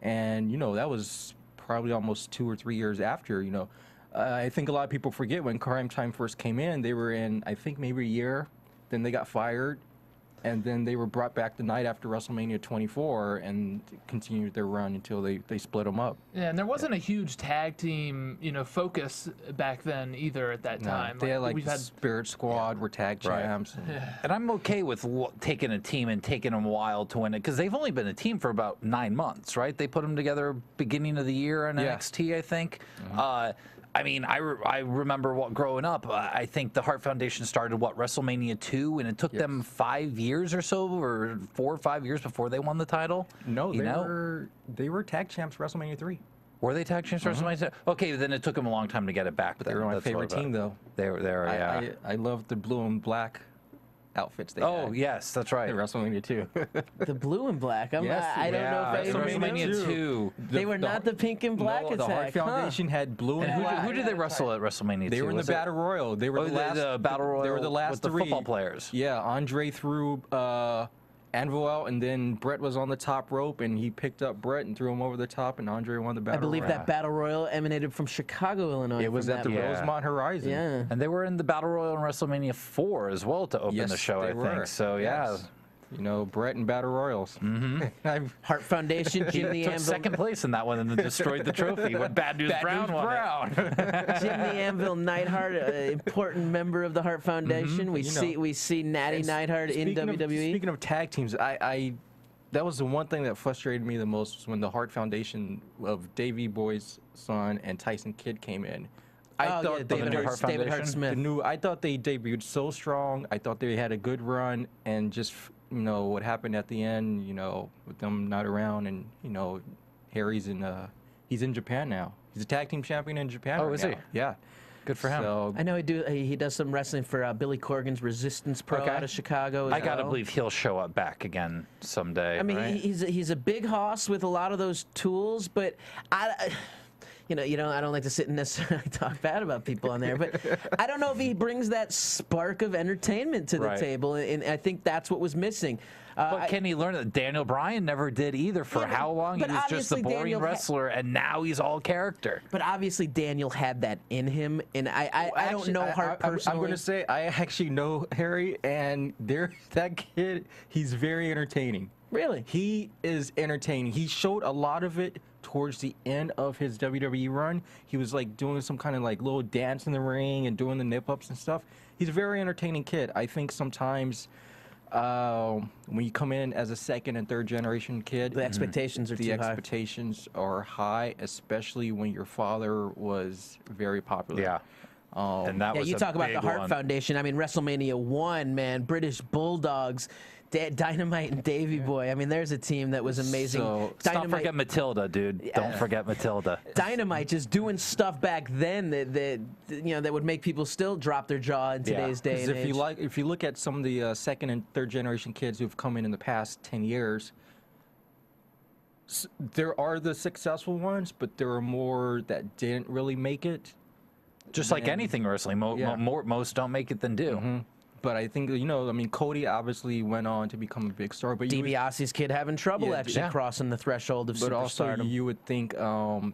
And, you know, that was probably almost 2 or 3 years after, you know. I think a lot of people forget when Crime Time first came in, they were in, I think, maybe a year. Then they got fired. And then they were brought back the night after WrestleMania 24 and continued their run until they split them up. Yeah, and there wasn't a huge tag team, you know, focus back then either at that time. They had like Spirit Squad were tag champs. And I'm okay with taking a team and taking them a while to win it, because they've only been a team for about 9 months, right? They put them together beginning of the year on NXT, I think. I mean, I remember growing up, I think the Hart Foundation started, WrestleMania 2, and it took them 5 years or so, or 4 or 5 years before they won the title? No, they were tag champs WrestleMania 3. Were they tag champs WrestleMania 2? Okay, then it took them a long time to get it back. But they were my favorite team, though. They were there, yeah. I loved the blue and black outfits they had. Oh, yes, that's right. In WrestleMania 2. The blue and black. I don't know if I WrestleMania 2. They were not the pink and black attack. The Hart Foundation had blue and black. Who did they wrestle at WrestleMania 2? They were in the Battle Royal. They were the last. The Battle Royal. They were the last with the football players. Yeah, Andre threw anvil out, and then Brett was on the top rope, and he picked up Brett and threw him over the top, and Andre won the battle. I believe royal. that battle royal emanated from Chicago, Illinois. It was at the Rosemont Horizon. Yeah. And they were in the Battle Royal in WrestleMania 4 as well to open the show, I think. So, yeah. You know, Brett and Battle Royals. Mm-hmm. Heart Foundation, Jim the took Anvil. second place in that one and then destroyed the trophy when Bad News Brown won it. Jim the Anvil Neidhart, an important member of the Heart Foundation. We see Natty Neidhart in WWE. Speaking of tag teams, I that was the one thing that frustrated me the most was when the Heart Foundation of Davey Boy's son and Tyson Kidd came in. I thought David Hart Smith. I thought they debuted so strong. I thought they had a good run, and just what happened at the end, with them not around, and Harry's he's in Japan now. He's a tag team champion in Japan. Oh, right is now. he? Yeah. Good for him. So, I know he does some wrestling for Billy Corgan's Resistance Pro out of Chicago. I gotta believe he'll show up back again someday. I mean, right? he's a big hoss with a lot of those tools, but I don't like to sit and necessarily talk bad about people on there, but I don't know if he brings that spark of entertainment to the table, and I think that's what was missing. But can he learn that Daniel Bryan never did either? For how long he was just a boring wrestler, and now he's all character. But obviously Daniel had that in him, and I don't know Hart personally. I'm going to say I actually know Harry, and that kid, he's very entertaining. Really? He is entertaining. He showed a lot of it towards the end of his WWE run. He was like doing some kind of like little dance in the ring and doing the nip-ups and stuff. He's a very entertaining kid. I think sometimes when you come in as a second and third generation kid, the expectations are too high. The expectations are high, especially when your father was very popular. Yeah. And that was you talk about the Hart Foundation. I mean, WrestleMania 1, man, British Bulldogs, Dynamite and Davey Boy. I mean, there's a team that was amazing. So, don't forget Matilda, dude. Don't forget Matilda. Dynamite just doing stuff back then that would make people still drop their jaw in today's day and age. If you look at some of the second and third generation kids who've come in the past 10 years, there are the successful ones, but there are more that didn't really make it. Just like anything wrestling, most don't make it than do. Mm-hmm. But I think, Cody obviously went on to become a big star. But DiBiase's kid having trouble crossing the threshold of superstardom. But also, you would think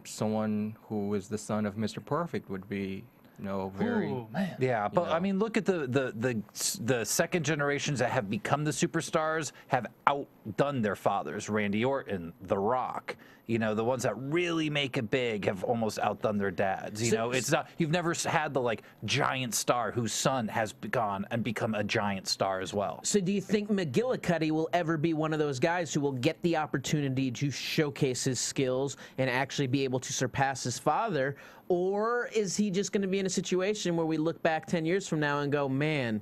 someone who is the son of Mr. Perfect would be, very... Ooh, man. Yeah, but I mean, look at the second generations that have become the superstars have outdone their fathers. Randy Orton, The Rock. The ones that really make it big have almost outdone their dads. It's not, you've never had the giant star whose son has gone and become a giant star as well. So do you think McGillicuddy will ever be one of those guys who will get the opportunity to showcase his skills and actually be able to surpass his father? Or is he just going to be in a situation where we look back 10 years from now and go, man,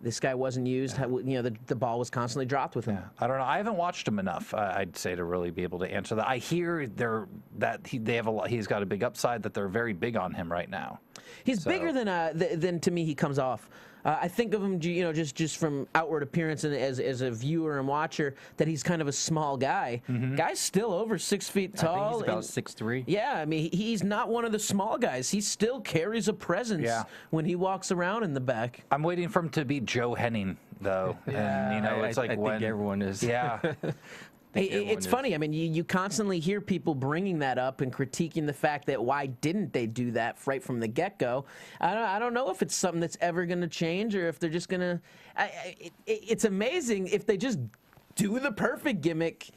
this guy wasn't used. The ball was constantly dropped with him. Yeah. I don't know. I haven't watched him enough, I'd say, to really be able to answer that. I hear they have a lot. He's got a big upside. That they're very big on him right now. He's bigger than to me he comes off. I think of him, just from outward appearance and as a viewer and watcher, that he's kind of a small guy. Mm-hmm. Guy's still over 6 feet tall. I think he's about 6'3". Yeah, I mean, he's not one of the small guys. He still carries a presence when he walks around in the back. I'm waiting for him to be Joe Henning, though. And, it's like I think everyone is. Yeah. It's funny. I mean, you constantly hear people bringing that up and critiquing the fact that why didn't they do that right from the get-go. I don't know if it's something that's ever going to change or if they're just going to... It's amazing if they just do the perfect gimmick,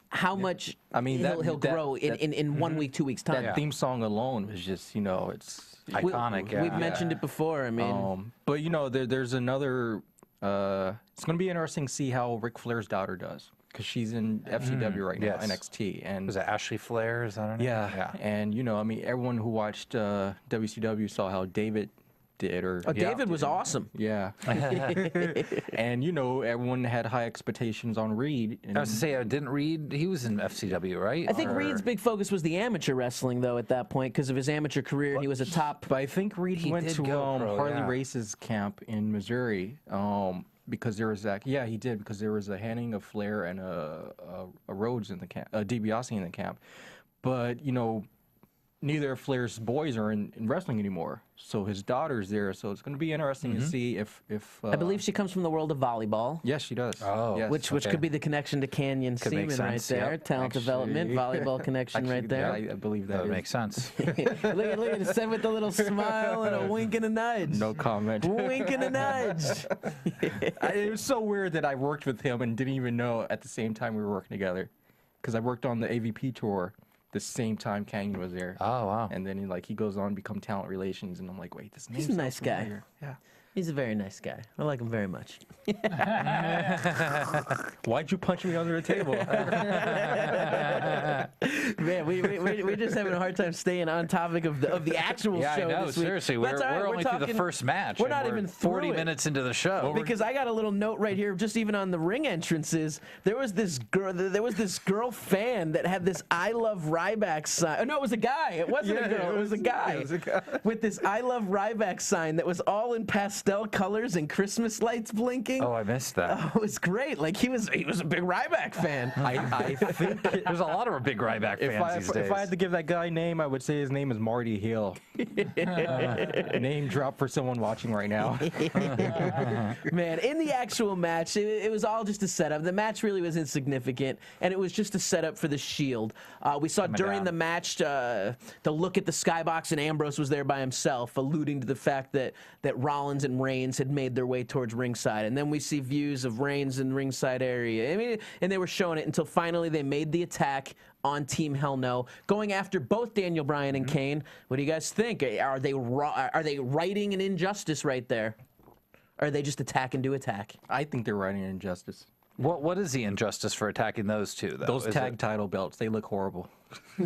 how much he'll grow in 1 week, 2 weeks' time. That theme song alone was just, it's... iconic. We've mentioned it before. I mean... but, there's another... it's going to be interesting to see how Ric Flair's daughter does. Because she's in FCW right now, NXT. And was it Ashley Flair? Is that her name? Yeah. And, everyone who watched WCW saw how David did. David was awesome. Yeah. And, everyone had high expectations on Reed. I was to say, didn't Reed, he was in FCW, right? I think Reed's big focus was the amateur wrestling, though, at that point, because of his amateur career, and he was a top... But I think Reed went to Harley Race's camp in Missouri. Because there was he did, because there was a Henning, a Flair, and a Rhodes in the camp, a DiBiase in the camp. But, neither of Flair's boys are in wrestling anymore. So his daughter's there. So it's going to be interesting to see if I believe she comes from the world of volleyball. Yes, she does. Oh. Yes. Which could be the connection to Canyon Could make Seaman right sense, there. yep. Talent development, volleyball connection right there. I believe That that would is. make sense. look at it, said with a little smile and a wink and a nudge. No comment. Wink and a nudge. It was so weird that I worked with him and didn't even know at the same time we were working together. Because I worked on the AVP tour the same time Canyon was there. Oh, wow. And then he goes on to become talent relations, and I'm like, wait, this He's name's a nice not guy. familiar. Yeah. He's a very nice guy. I like him very much. Why'd you punch me under the table? Man, we're just having a hard time staying on topic of the actual Yeah, show I know. this week. Seriously, That's all right, we're only through the talking- first match. We're and not even through 40 it. minutes into the show. Because I got a little note right here, just even on the ring entrances. There was this girl fan that had this "I love Ryback" sign. Oh, no, it was a guy. It wasn't a girl. It was a guy with this "I love Ryback" sign that was all in pastel colors and Christmas lights blinking. Oh, I missed that. Oh, it was great. Like he was a big Ryback fan. I think There's a lot of big Ryback fans these days. if I had to give that guy a name, I would say his name is Marty Hill. Name drop for someone watching right now. Man, in the actual match, it was all just a setup. The match really was insignificant, and it was just a setup for the Shield. We saw during the match the look at the skybox, and Ambrose was there by himself, alluding to the fact that Rollins and Reigns had made their way towards ringside. And then we see views of Reigns in ringside area. I mean, and they were showing it until finally they made the attack on Team Hell No, going after both Daniel Bryan and Kane. What do you guys think? Are they righting an injustice right there? Or are they just attacking to attack? I think they're writing an injustice. What is the injustice for attacking those two, though? Those tag title belts, they look horrible.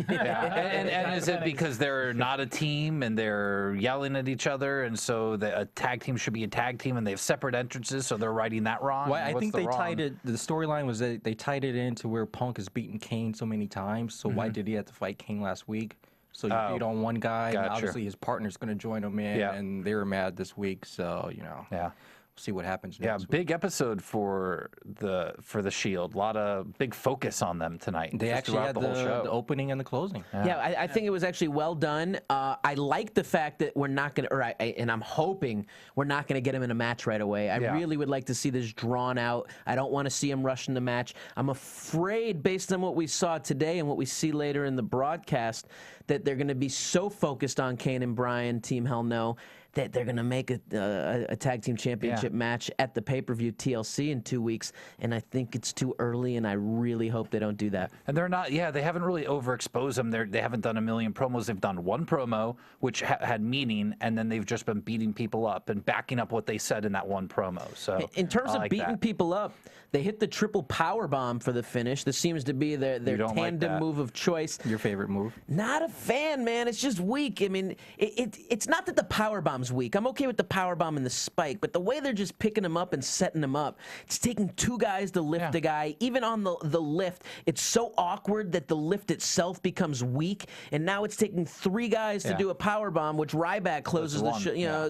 Yeah. And is it because they're not a team and they're yelling at each other, and so a tag team should be a tag team and they have separate entrances, so they're writing that wrong? Well, I think they wrong? tied it. The storyline was that they tied it into where Punk has beaten Kane so many times. So why did he have to fight Kane last week? So you beat on one guy, and Gotcha. obviously his partner's going to join him in, Yeah. and they were mad this week. So Yeah. see what happens Yeah, next week. big episode for the Shield. A lot of big focus on them tonight. They just actually throughout had the whole show. the opening and the closing. Yeah, I think it was actually well done. I like the fact that we're not going to, and I'm hoping we're not going to get him in a match right away. I really would like to see this drawn out. I don't want to see him rushing the match. I'm afraid, based on what we saw today and what we see later in the broadcast, that they're going to be so focused on Kane and Bryan, Team Hell No, that they're going to make a tag team championship match at the pay-per-view TLC in 2 weeks, and I think it's too early, and I really hope they don't do that. And they're not, they haven't really overexposed them. They haven't done a million promos. They've done one promo, which had meaning, and then they've just been beating people up and backing up what they said in that one promo. So in terms of beating people up, they hit the triple power bomb for the finish. This seems to be their tandem move of choice. Your favorite move? Not a fan, man. It's just weak. I mean, it's not that the power bomb's weak. I'm okay with the power bomb and the spike, but the way they're just picking him up and setting him up, it's taking two guys to lift a guy. Even on the lift, it's so awkward that the lift itself becomes weak, and now it's taking three guys to do a power bomb, which Ryback closes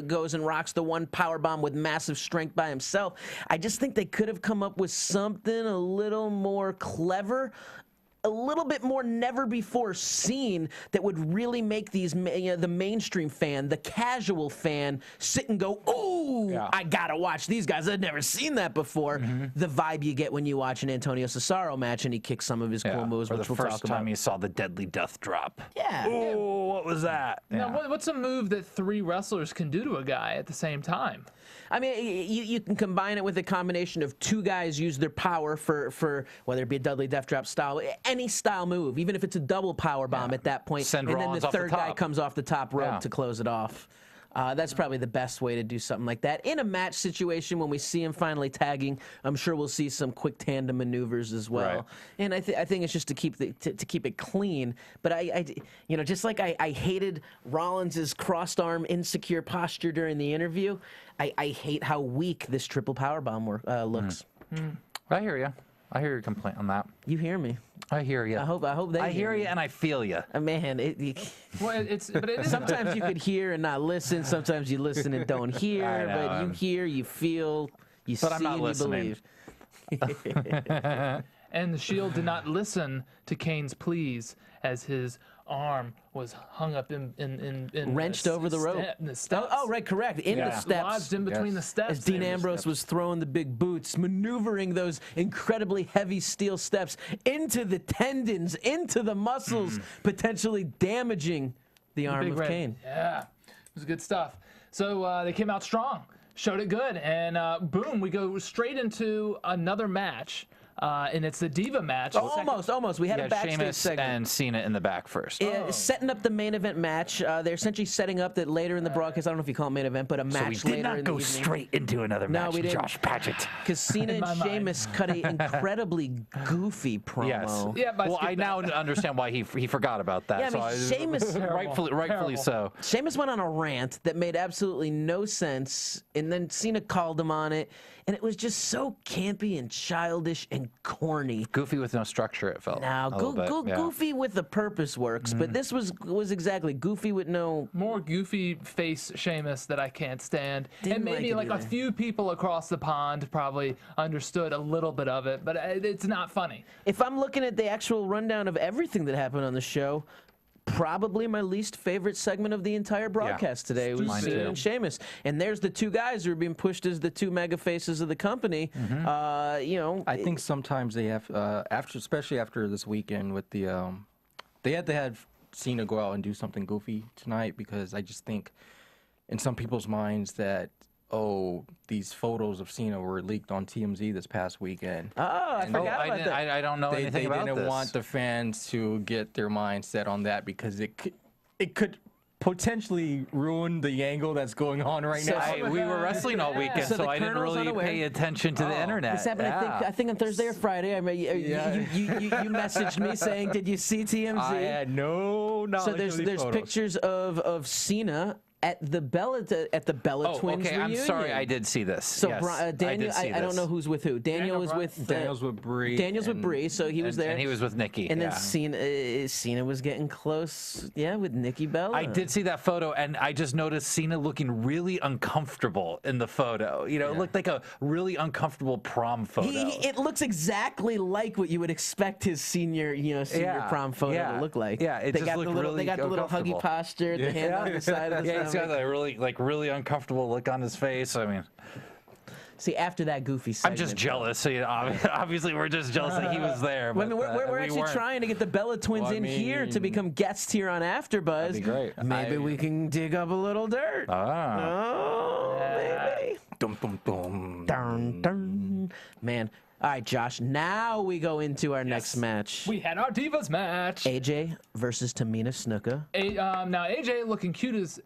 goes and rocks the one power bomb with massive strength by himself. I just think they could have come up with something a little more clever, a little bit more never before seen, that would really make these the mainstream fan, the casual fan, sit and go, "Ooh, I gotta watch these guys. I've never seen that before." The vibe you get when you watch an Antonio Cesaro match and he kicks some of his cool moves, or which the we'll first talk about. time you saw the Deadly Death Drop. Yeah. Oh, what was that? Now, what's a move that three wrestlers can do to a guy at the same time? I mean, you can combine it with a combination of two guys use their power for whether it be a Dudley Death Drop style, any style move, even if it's a double power bomb at that point, Send and then Rollins the off the third guy top. comes off the top rope to close it off. That's probably the best way to do something like that. In a match situation, when we see him finally tagging, I'm sure we'll see some quick tandem maneuvers as well. Right. And I think it's just to keep to keep it clean. But I just like I hated Rollins's crossed arm insecure posture during the interview. I hate how weak this triple power bomb looks. I hear you. I hear your complaint on that. You hear me? I hear you. I hope they. I hear you and I feel you. Man, Well, but it is sometimes you could hear and not listen. Sometimes you listen and don't hear. I know, But you hear, you feel, you But see, I'm not and listening. you believe. and the Shield did not listen to Kane's pleas as his arm was hung up in wrenched over the rope. In the steps. Oh, right, correct. In the steps. Lodged in between the steps. As Dean Ambrose was throwing the big boots, maneuvering those incredibly heavy steel steps into the tendons, into the muscles, potentially damaging the arm of Kane. Yeah, it was good stuff. So they came out strong, showed it good, and boom, we go straight into another match. And it's the Diva match. Almost. We had a backstage Sheamus segment. and Cena in the back first. Setting up the main event match. They're essentially setting up that later in the broadcast, I don't know if you call it main event, but a match later in the evening. So we did not go straight into another match, we didn't. Josh Padgett. Because Cena and Sheamus cut an incredibly goofy promo. Yes. Yeah, well, I now understand why he forgot about that. Yeah, I mean, Sheamus... rightfully so. Sheamus went on a rant that made absolutely no sense, and then Cena called him on it, and it was just so campy and childish and corny. Goofy with no structure, it felt. Now, goofy with a purpose works, but this was exactly goofy with no... More goofy face Sheamus that I can't stand. And maybe like a few people across the pond probably understood a little bit of it, but it's not funny. If I'm looking at the actual rundown of everything that happened on the show, probably my least favorite segment of the entire broadcast today was Cena and Sheamus. And there's the two guys who are being pushed as the two mega faces of the company. I think sometimes they have, especially after this weekend with the, they had to have Cena go out and do something goofy tonight, because I just think in some people's minds that, these photos of Cena were leaked on TMZ this past weekend. Oh, I forgot about that. I don't know anything about this. They didn't want the fans to get their mind set on that, because it could potentially ruin the angle that's going on right now. We were wrestling all weekend, so I didn't really pay attention to the internet. This happened, I think on Thursday or Friday. I mean, you messaged me saying, "Did you see TMZ?" I had no knowledge. So there's pictures of Cena at the Bella Twins reunion. I'm sorry, I did see this. So yes, Daniel, I don't know who's with who. Daniel's with Brie. Daniel's with Brie, so he was there. And he was with Nikki. And then Cena was getting close, with Nikki Bella. I did see that photo, and I just noticed Cena looking really uncomfortable in the photo. It looked like a really uncomfortable prom photo. It looks exactly like what you would expect his senior prom photo to look like. Yeah, they got the little huggy posture, the hand on the side of the He's got that really uncomfortable look on his face. I mean, see, after that goofy segment, I'm just jealous. So, obviously, we're just jealous that he was there. But, we're actually trying to get the Bella Twins here to become guests here on AfterBuzz. That'd be great. Maybe we can dig up a little dirt. Maybe. Dum dum dum. Dun, dun. Man. All right, Josh. Now we go into our next match. We had our Divas match. AJ versus Tamina Snuka. Now AJ looking cute as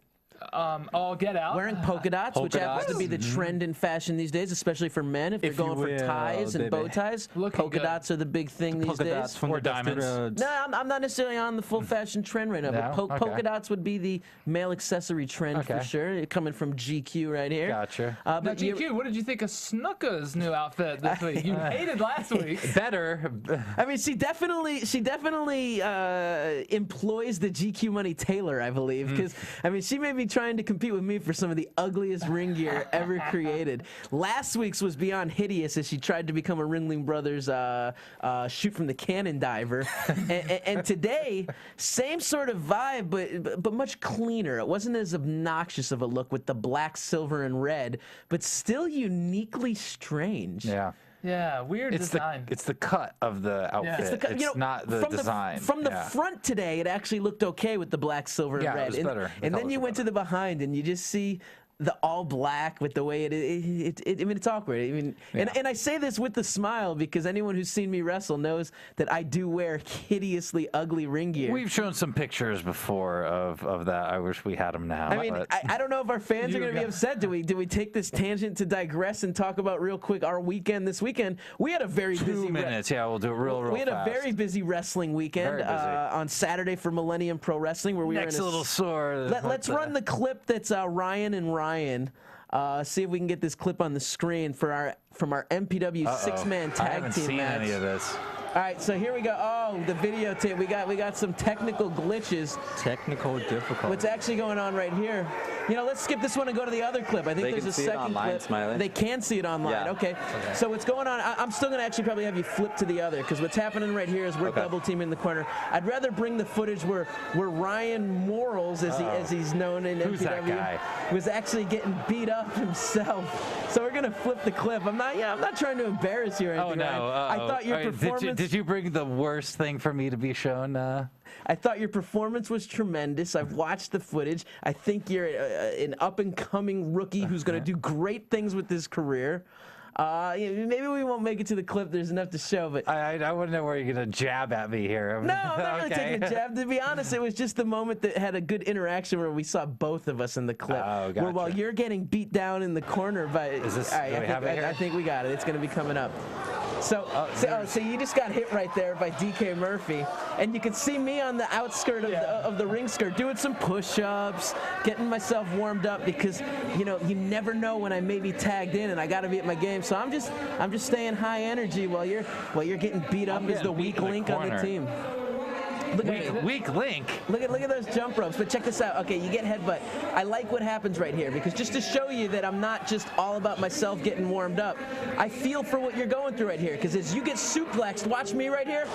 all get out. Wearing polka dots, which happens to be the trend in fashion these days, especially for men. If they're going for ties and bow ties, polka dots are the big thing these days. Or diamonds. No, I'm not necessarily on the full fashion trend right now, but polka dots would be the male accessory trend for sure. Coming from GQ right here. Gotcha. But GQ, what did you think of Snuka's new outfit this week? You hated last week. Better. I mean, she definitely employs the GQ money tailor, I believe, because I mean, she may be trying to compete with me for some of the ugliest ring gear ever created. Last week's was beyond hideous as she tried to become a Ringling Brothers shoot from the cannon diver, and today same sort of vibe, but much cleaner. It wasn't as obnoxious of a look with the black, silver, and red, but still uniquely strange. Yeah. Yeah, weird design. It's the cut of the outfit. It's not the design. From the front today, it actually looked okay with the black, silver, and red. It was better. And then you went to the behind, and you just see the all black with the way I mean, it's awkward. I mean, and I say this with a smile because anyone who's seen me wrestle knows that I do wear hideously ugly ring gear. We've shown some pictures before of that. I wish we had them now. I mean, I don't know if our fans are going to be upset. Do we take this tangent to digress and talk about real quick our weekend this weekend? We had a very busy 2 minutes. Yeah, we'll do it real We had fast. a very busy wrestling weekend on Saturday for Millennium Pro Wrestling, where we were in a little sore. Let's run the clip that's Ryan and Ryan. See if we can get this clip on the screen from our MPW six-man tag team match. I haven't seen any of this. All right, so here we go. Oh, the videotape. We got some technical glitches. Technical difficulty. What's actually going on right here? You know, let's skip this one and go to the other clip. I think there's a second clip. Smiley. They can see it online. Yeah. Okay. So what's going on? I'm still going to actually probably have you flip to the other, because what's happening right here is we're double teaming in the corner. I'd rather bring the footage where Ryan Morals, as he's known in Who's MPW, that guy? was actually getting beat up himself. So we're going to flip the clip. I'm not trying to embarrass you or anything. Oh no! Ryan. I thought your performance. Did you bring the worst thing for me to be shown? I thought your performance was tremendous. I've watched the footage. I think you're an up-and-coming rookie who's going to do great things with his career. Maybe we won't make it to the clip. There's enough to show, but I wouldn't know where you're going to jab at me here. No, I'm not really taking a jab. To be honest, it was just the moment that had a good interaction where we saw both of us in the clip. Oh, gotcha. Where while you're getting beat down in the corner by... Is this... All right, I think we got it. It's going to be coming up. So you just got hit right there by DK Murphy, and you can see me on the outskirt of the ring skirt doing some push-ups, getting myself warmed up, because you never know when I may be tagged in, and I got to be at my game. So I'm just staying high energy while you're getting beat up as the weak link on the team. Weak link. Look at those jump ropes. But check this out. Okay, you get headbutt. I like what happens right here, because just to show you that I'm not just all about myself getting warmed up, I feel for what you're going through right here. Because as you get suplexed, watch me right here.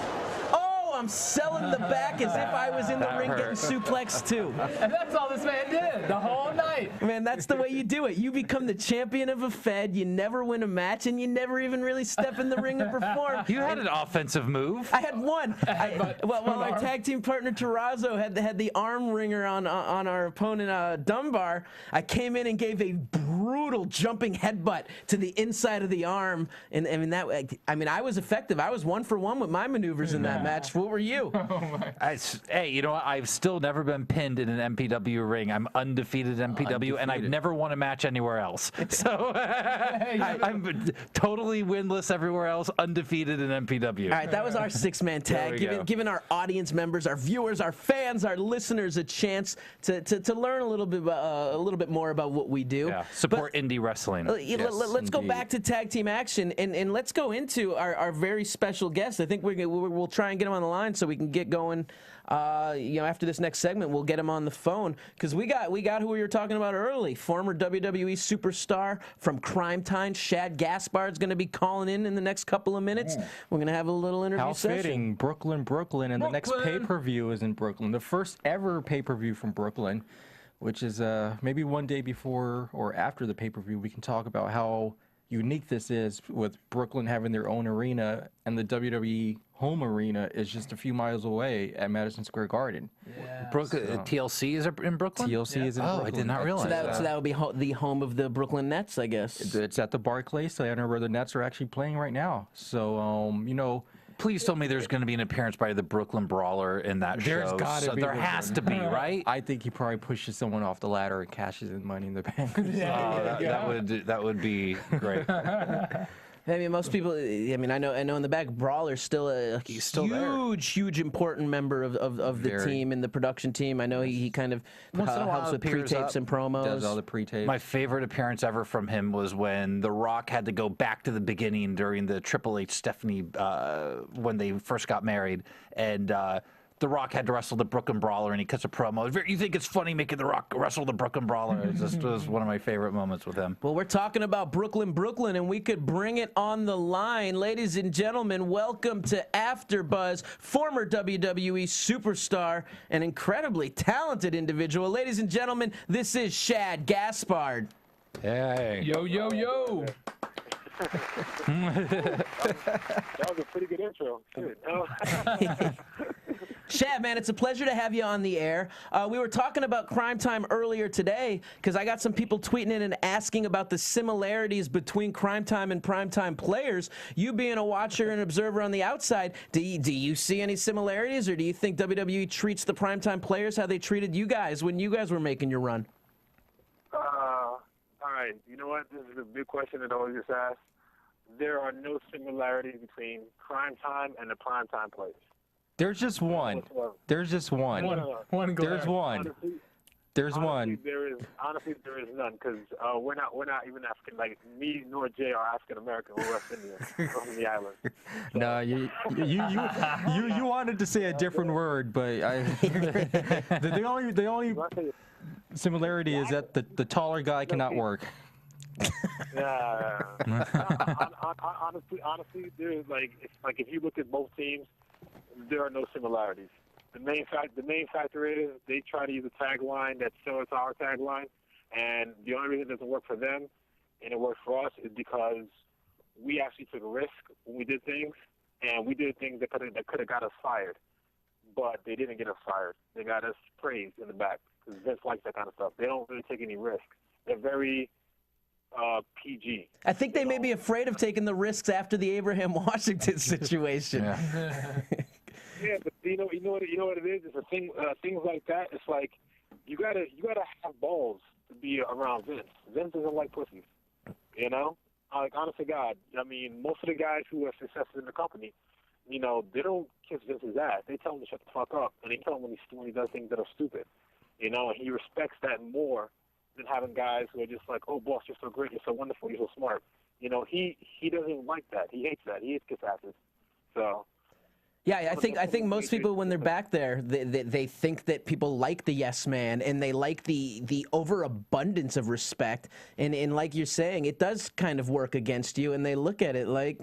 I'm selling the back as if I was in the ring getting suplexed too. And that's all this man did the whole night. Man, that's the way you do it. You become the champion of a fed, you never win a match, and you never even really step in the ring and perform. You had an offensive move. I had one. Well, our tag team partner Terrazzo had the arm ringer on our opponent Dunbar, I came in and gave a brutal jumping headbutt to the inside of the arm, and I was effective. I was 1 for 1 with my maneuvers in that match. What were you? Hey, you know what? I've still never been pinned in an MPW ring. I'm undefeated in MPW, and I've never won a match anywhere else. So I'm totally winless everywhere else, undefeated in MPW. All right, that was our 6-man tag, giving our audience members, our viewers, our fans, our listeners a chance to learn a little bit more about what we do. Yeah, support indie wrestling. Let's go back to tag team action, and let's go into our very special guest. I think we'll try and get him on the line so we can get going. After this next segment, we'll get him on the phone, because we got who we were talking about early, former WWE superstar from Crime Time, Shad Gaspard, is going to be calling in the next couple of minutes. We're going to have a little interview session. How fitting, Brooklyn, and the next pay-per-view is in Brooklyn. The first ever pay-per-view from Brooklyn, which is maybe one day before or after the pay-per-view. We can talk about how unique this is, with Brooklyn having their own arena, and the WWE home arena is just a few miles away at Madison Square Garden. Yeah. TLC is in Brooklyn? TLC is in Brooklyn. I did not realize so that would be the home of the Brooklyn Nets, I guess. It's at the Barclays Center where the Nets are actually playing right now. So, Please tell me there's going to be an appearance by the Brooklyn Brawler in that show. There's got to be. There has to be, right? I think he probably pushes someone off the ladder and cashes in Money in the Bank. That would be great. I mean, most people. I mean, I know in the back, Brawler's still a huge, important member of the team and the production team. I know he kind of helps with pre-tapes and promos. Does all the pre-tapes. My favorite appearance ever from him was when The Rock had to go back to the beginning during the Triple H Stephanie when they first got married, and The Rock had to wrestle the Brooklyn Brawler, and he cuts a promo. You think it's funny making The Rock wrestle the Brooklyn Brawler? It was one of my favorite moments with him. Well, we're talking about Brooklyn, and we could bring it on the line. Ladies and gentlemen, welcome to AfterBuzz, former WWE superstar, an incredibly talented individual. Ladies and gentlemen, this is Shad Gaspard. Hey. Yo, yo, yo. That was a pretty good intro. Good. Shad, man, it's a pleasure to have you on the air. We were talking about Crime Time earlier today, because I got some people tweeting in and asking about the similarities between Crime Time and Primetime players. You being a watcher and observer on the outside, do you see any similarities, or do you think WWE treats the Primetime players how they treated you guys when you guys were making your run? All right. You know what? This is a big question that I always just ask. There are no similarities between Crime Time and the Primetime players. There's just one. There's just one. One There's one. Honestly, There's honestly, one. There is none, because we're not even African. Like me nor Jay are African American. We're West Indian from the island. So. No, you wanted to say a different word, but the only similarity is that the taller guy cannot work. Yeah. Honestly, there's like if you look at both teams, there are no similarities. The main factor is they try to use a tagline that's similar to our tagline, and the only reason it doesn't work for them and it works for us is because we actually took a risk when we did things, and we did things that could have got us fired, but they didn't get us fired. They got us praised in the back because Vince likes that kind of stuff. They don't really take any risk. They're very PG. I think they may be afraid of taking the risks after the Abraham Washington situation. Yeah, but you know what it is. It's a thing. Things like that. It's like you gotta have balls to be around Vince. Vince doesn't like pussies. You know, like honest to God. I mean, most of the guys who have success in the company, you know, they don't kiss Vince's ass. They tell him to shut the fuck up, and they tell him when he does things that are stupid. You know, and he respects that more than having guys who are just like, oh, boss, you're so great, you're so wonderful, you're so smart. You know, he doesn't like that. He hates that. He hates kiss asses. So. Yeah, I think most people, when they're back there, they think that people like the yes man, and they like the overabundance of respect, and like you're saying, it does kind of work against you, and they look at it like,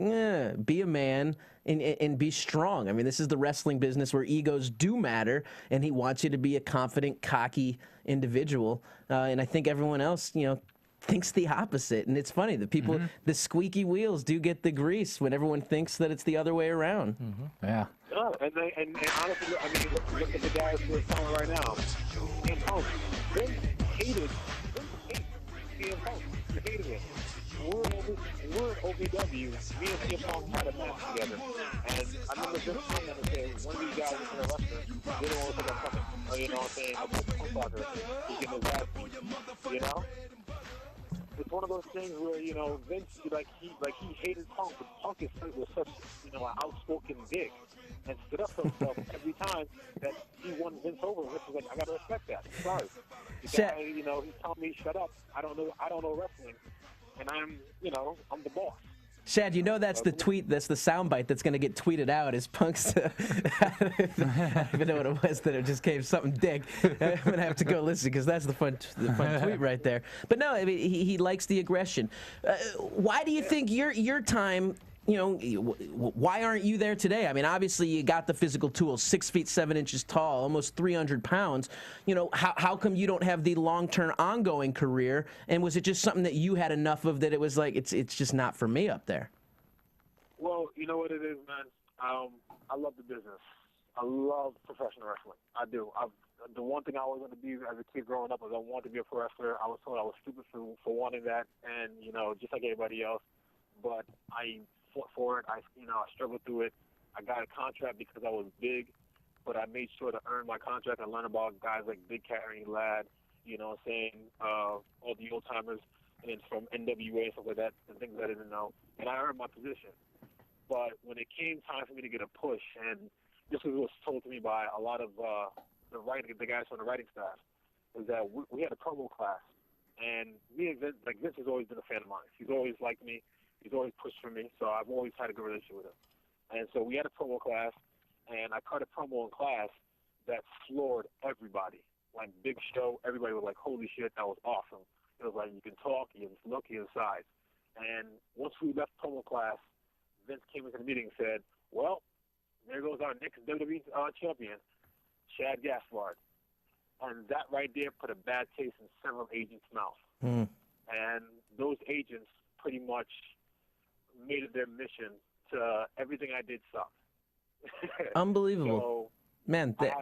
be a man and be strong. I mean, this is the wrestling business where egos do matter, and he wants you to be a confident, cocky individual, and I think everyone else, you know, thinks the opposite. And it's funny, the people, the squeaky wheels do get the grease when everyone thinks that it's the other way around. Yeah. No, and honestly, I mean, look at the guys who are calling right now. CM Punk. They hated CM Punk. They hated him. We're in OVW. Me and CM Punk had a match together. And I remember just saying and saying, one of these guys is in a wrestler. They don't want to take a fucking, you know what I'm saying, a punk fucker. He's getting his ass beat. You know? It's one of those things where, you know, Vince, he hated Punk, but Punk was such, you know, an outspoken dick and stood up for himself every time that he won Vince over. Vince was like, I gotta respect that. Sorry. The guy, you know, he's telling me, shut up. I don't know wrestling, and I'm the boss. Shad, you know that's the tweet, that's the soundbite that's going to get tweeted out is Punk's, I don't even know what it was that it just came something dick. I'm going to have to go listen because that's the fun tweet right there. But no, I mean, he likes the aggression. Why do you think your time, you know, why aren't you there today? I mean, obviously you got the physical tools, 6 feet 7 inches tall, almost 300 pounds. You know, how come you don't have the long-term ongoing career? And was it just something that you had enough of that it was like, it's just not for me up there? Well, you know what it is, man? I love the business. I love professional wrestling. I do. The one thing I always wanted to be as a kid growing up was I wanted to be a pro wrestler. I was told I was stupid for wanting that, and, you know, just like everybody else. But I fought for it. I struggled through it. I got a contract because I was big, but I made sure to earn my contract. I learned about guys like Big Cat Ernie Ladd, you know what I'm saying, all the old timers, and from NWA and stuff like that, and things I didn't know. And I earned my position. But when it came time for me to get a push, and this was told to me by a lot of the guys from the writing staff, was that we had a promo class, and me and Vince, Vince has always been a fan of mine. He's always liked me. He's always pushed for me, so I've always had a good relationship with him. And so we had a promo class, and I cut a promo in class that floored everybody. Like, big show, everybody was like, holy shit, that was awesome. It was like, you can talk, you can look, you can size. And once we left promo class, Vince came into the meeting and said, well, there goes our next WWE champion, Shad Gaspard. And that right there put a bad taste in several agents' mouth. And those agents pretty much made it their mission to everything I did suck. Unbelievable. So, man, I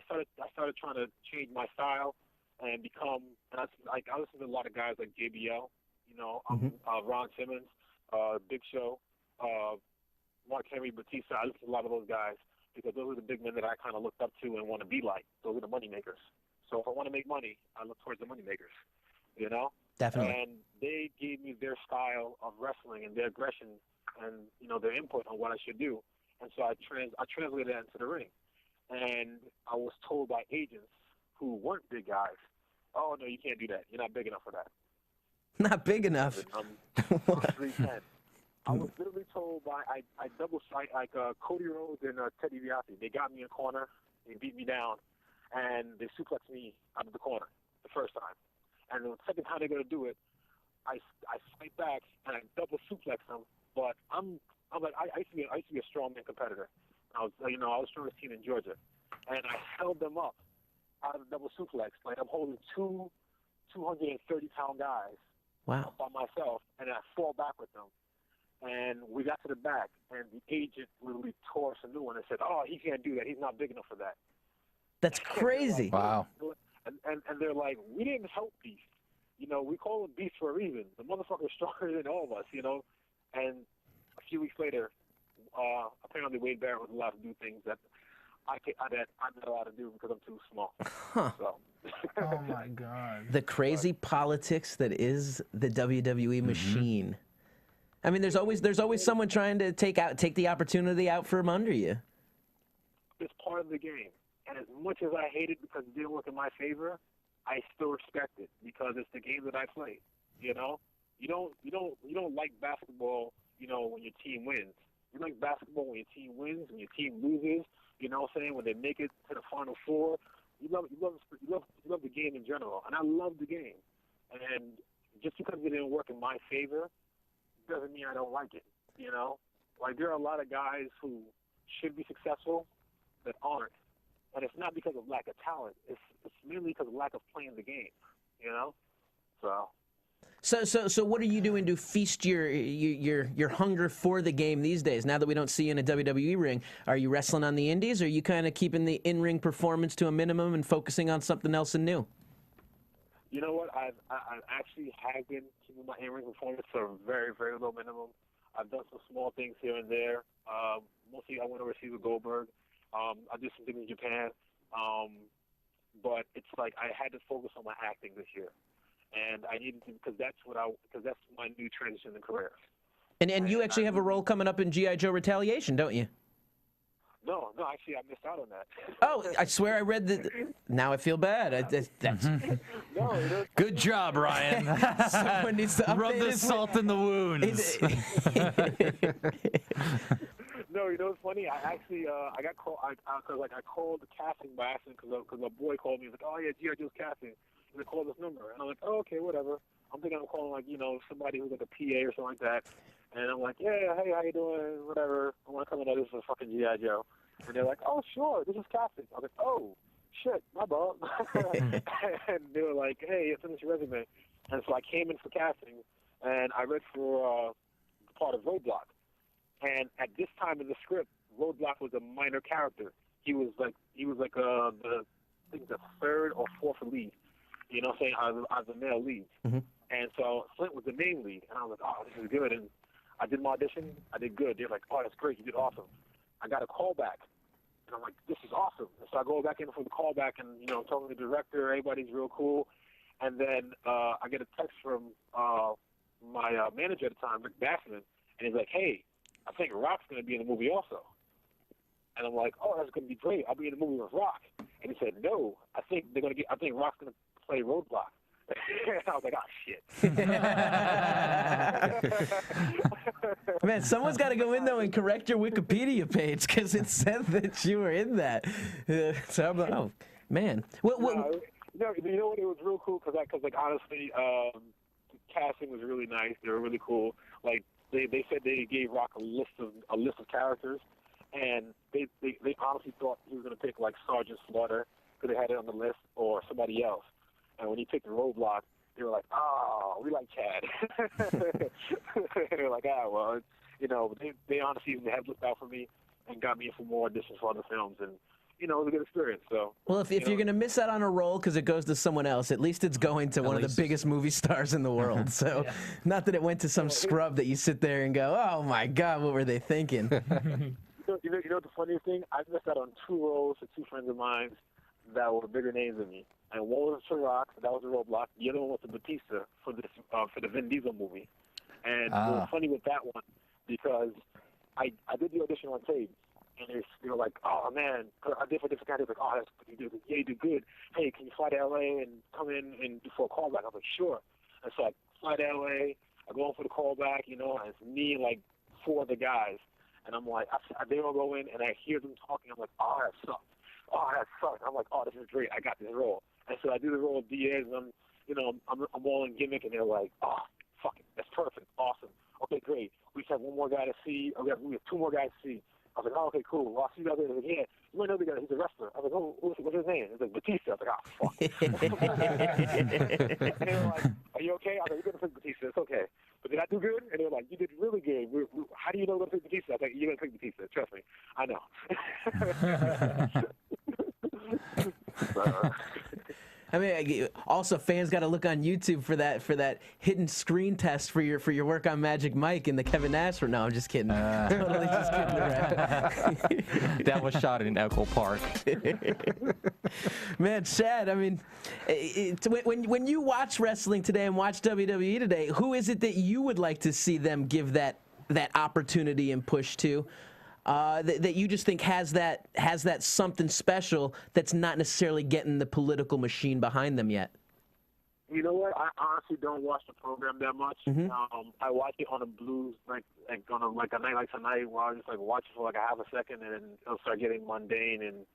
started trying to change my style and become, and I listen to a lot of guys like JBL, you know, Ron Simmons, Big Show, Mark Henry, Batista. I listen to a lot of those guys because those are the big men that I kind of looked up to and want to be like. Those are the money makers. So if I want to make money, I look towards the money makers, you know? Definitely. And they gave me their style of wrestling and their aggression and, you know, their input on what I should do. And so I translated that into the ring. And I was told by agents who weren't big guys, oh, no, you can't do that. You're not big enough for that. Not big enough. I'm 310. I was literally told by, I double fight like Cody Rhodes and Teddy DiBiase. They got me in a corner, they beat me down, and they suplexed me out of the corner the first time. And the second time they're going to do it, I fight back and I double suplex them. But I'm like, I used to be a strongman competitor. I was the strongest team in Georgia. And I held them up out of the double suplex. Like I'm holding two 230-pound guys. Wow. By myself, and I fall back with them. And we got to the back, and the agent literally tore us a new one and said, oh, he can't do that. He's not big enough for that. That's crazy. Wow. And they're like, we didn't help Beast. You know, we call him Beast for a reason. The motherfucker's stronger than all of us, you know. And a few weeks later, apparently Wade Barrett was allowed to do things that I'm not allowed to do because I'm too small. Huh. So. Oh my God. The crazy politics that is the WWE machine. I mean, there's always someone trying to take the opportunity out from under you. It's part of the game, and as much as I hate it because it didn't work in my favor, I still respect it because it's the game that I play. You know, you don't like basketball. You know, when your team wins. You like basketball when your team wins, when your team loses. You know what I'm saying? When they make it to the Final Four. You love the game in general, and I love the game. And just because it didn't work in my favor doesn't mean I don't like it. You know, like there are a lot of guys who should be successful that aren't, and it's not because of lack of talent. It's mainly because of lack of playing the game. You know, so. So what are you doing to feast your hunger for the game these days? Now that we don't see you in a WWE ring, are you wrestling on the indies, or are you kind of keeping the in-ring performance to a minimum and focusing on something else and new? You know what? I actually have been keeping my in-ring performance to a very, very low minimum. I've done some small things here and there. Mostly I went overseas with Goldberg. I did some things in Japan. But it's like I had to focus on my acting this year. And I needed to because that's my new transition in career. And you actually have a role coming up in G.I. Joe Retaliation, don't you? No, actually I missed out on that. Oh, I swear I read the. Now I feel bad. That's No, Good job, Ryan. someone needs to update Rub the his- salt in the wounds. No, you know what's funny? I actually I got called because I called the casting by accident because a boy called me. He's like, oh yeah, G.I. Joe's casting. And they called this number, and I'm like, oh, okay, whatever. I'm thinking I'm calling somebody who's like a PA or something like that. And I'm like, yeah, hey, how you doing? Whatever. I want to come in. This is fucking G.I. Joe. And they're like, oh, sure, this is casting. I was like, oh, shit, my bad. And they were like, hey, send us your resume. And so I came in for casting, and I read for part of Roadblock. And at this time in the script, Roadblock was a minor character. He was like the third or fourth lead. You know what I'm saying? As a male lead. Mm-hmm. And so Flint was the main lead. And I was like, oh, this is good. And I did my audition. I did good. They're like, oh, that's great. You did awesome. I got a call back. And I'm like, this is awesome. And so I go back in for the callback and, talking to the director. Everybody's real cool. And then I get a text from my manager at the time, Rick Bassman. And he's like, hey, I think Rock's going to be in the movie also. And I'm like, oh, that's going to be great. I'll be in the movie with Rock. And he said, no, I think Rock's going to play Roadblock. And I was like, oh, shit. Man, someone's got to go in, though, and correct your Wikipedia page because it said that you were in that. So I'm like, oh, man. You know what? It was real cool because honestly, the casting was really nice. They were really cool. Like, they said they gave Rock a list of characters, and they honestly thought he was going to pick, like, Sergeant Slaughter because they had it on the list, or somebody else. And when he picked the Roadblock, they were like, oh, we like Chad. They were like, well, they honestly had looked out for me and got me in for more auditions for other films. And, it was a good experience. So. Well, if you're going to miss out on a role because it goes to someone else, at least it's going to one of the biggest movie stars in the world. So not that it went to some scrub that you sit there and go, oh, my God, what were they thinking? You know the funniest thing? I missed out on 2 roles for 2 friends of mine that were bigger names than me. And one was for Rock, that was a Roadblock. The other one was for Batista for the Vin Diesel movie. And it was funny with that one because I did the audition on tape, and they were like, oh man, I did for different guys. They're like, oh, you do good. Hey, can you fly to LA and come in and do for a callback? I was like, sure. And so I fly to LA. I go in for the callback, and it's me and like 4 other guys. And I'm like, they all go in, and I hear them talking. I'm like, oh, that sucks. Oh, that sucks. I'm like, oh, this is great. I got this role. And so I do the role of Diaz, and I'm all in gimmick, and they're like, oh, fuck it. That's perfect. Awesome. Okay, great. We just have 1 more guy to see. We have 2 more guys to see. I was like, oh, okay, cool. Well, I'll see you guys later. Like, yeah, you might know the guy. He's a wrestler. I was like, oh, what's his name? He's like, Batista. I was like, oh, fuck. And they were like, are you okay? I was like, you're going to pick Batista. It's okay. But did I do good? And they were like, you did really good. How do you know we're going to pick Batista? I was like, you're going to pick Batista. Trust me. I know. I mean, also fans got to look on YouTube for that hidden screen test for your work on Magic Mike and the Kevin Nash. No, I'm just kidding. Totally just kidding around. That was shot in Echo Park. Man, Shad, I mean, when you watch wrestling today and watch WWE today, who is it that you would like to see them give that opportunity and push to? That you just think has that something special that's not necessarily getting the political machine behind them yet? You know what? I honestly don't watch the program that much. Mm-hmm. I watch it on the blues, like on a night like tonight, where I just like watch it for like a half a second, and then it'll start getting mundane. And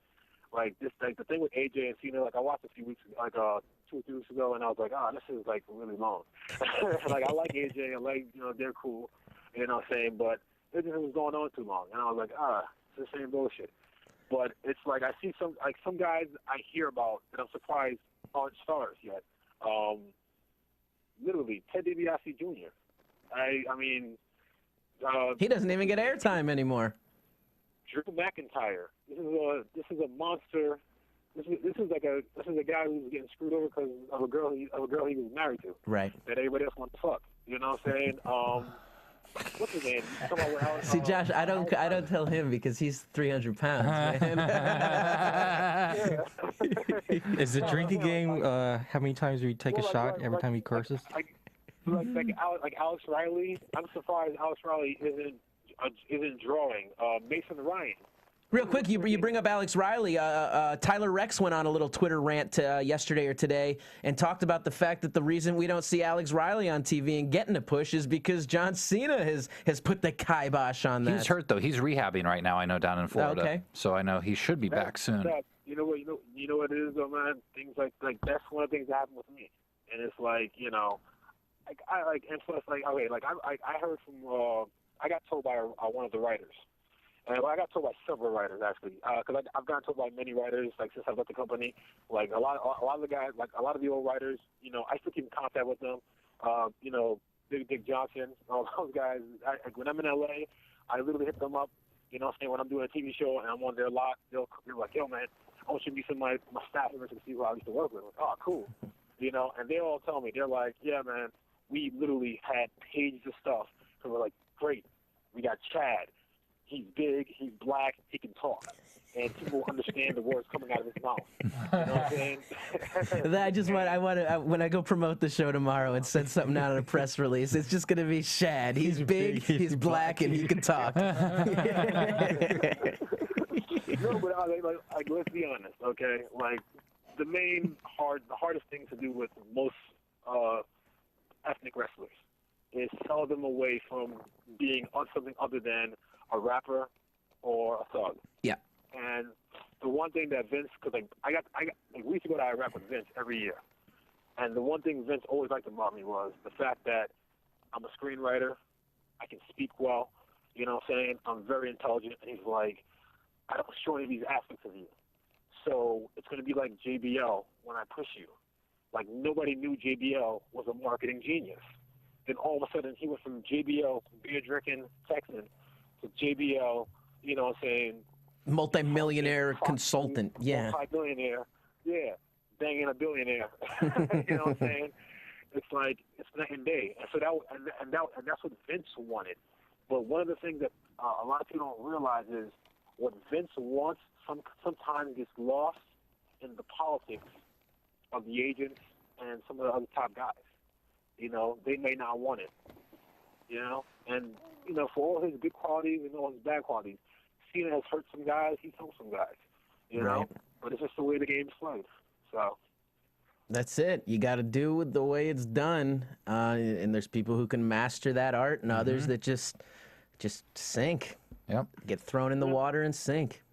like this, like the thing with AJ and Cena, like I watched a few weeks, like 2 or 3 weeks ago, and I was like, oh, this is like really long. Like I like AJ, I like they're cool, you know what I'm saying, but it was going on too long, and I was like, it's the same bullshit. But it's like I see some guys I hear about that I'm surprised aren't stars yet. Literally, Ted DiBiase Jr. I mean, he doesn't even get airtime anymore. Drew McIntyre. This is a monster. This is a guy who's getting screwed over because of a girl he was married to. Right. That everybody else wants to fuck. You know what I'm saying? What's his name? See, Josh, I don't tell him because he's 300 pounds, man. Is the drinking game how many times do you take a shot every time he curses? Like Alex Riley. I'm surprised Alex Riley isn't drawing. Mason Ryan. Real quick, you bring up Alex Riley. Tyler Rex went on a little Twitter rant yesterday or today and talked about the fact that the reason we don't see Alex Riley on TV and getting a push is because John Cena has put the kibosh on that. He's hurt though. He's rehabbing right now. I know down in Florida. Okay. So I know he should be back soon. You know what it is though, man. Things like that's one of the things that happened with me, and it's like and plus I heard from I got told by one of the writers. And I got told by several writers actually, because I've gotten told by many writers like since I left the company. Like a lot of the guys, like a lot of the old writers, I still keep in contact with them. Big Dick Johnson, all those guys. When I'm in LA, I literally hit them up. You know what I'm saying? When I'm doing a TV show and I'm on their lot, they're like, yo man, I want you to be some of my staff members to see who I used to work with. Like, oh, cool. And they all tell me, they're like, yeah man, we literally had pages of stuff. So we're like, great, we got Chad. He's big, he's black, he can talk. And people understand the words coming out of his mouth. You know what I'm saying? When I go promote the show tomorrow and send something out on a press release, it's just going to be Shad. He's big, he's black, and he can talk. No, but let's be honest, okay? Like, the hardest thing to do with most ethnic wrestlers is sell them away from being something other than a rapper or a thug. Yeah. And the one thing that Vince, because we used to go to Iraq with Vince every year, and the one thing Vince always liked about me was the fact that I'm a screenwriter, I can speak well, you know what I'm saying? I'm very intelligent, and he's like, I don't show any of these aspects of you. So it's going to be like JBL when I push you. Like nobody knew JBL was a marketing genius. Then all of a sudden he went from JBL, beer drinking Texan, to JBL, you know what I'm saying? Multi-millionaire consultant, yeah. Multi-millionaire, yeah. Banging a billionaire. You know what I'm saying? It's like, it's night and day. And so that's what Vince wanted. But one of the things that a lot of people don't realize is what Vince wants sometimes gets lost in the politics of the agents and some of the other top guys. They may not want it. And, for all his good qualities and all his bad qualities, Cena has hurt some guys. He's helped some guys, you know. But it's just the way the game's played. So that's it. You got to do it the way it's done, and there's people who can master that art, and others that just sink. Yep. Get thrown in the water and sink.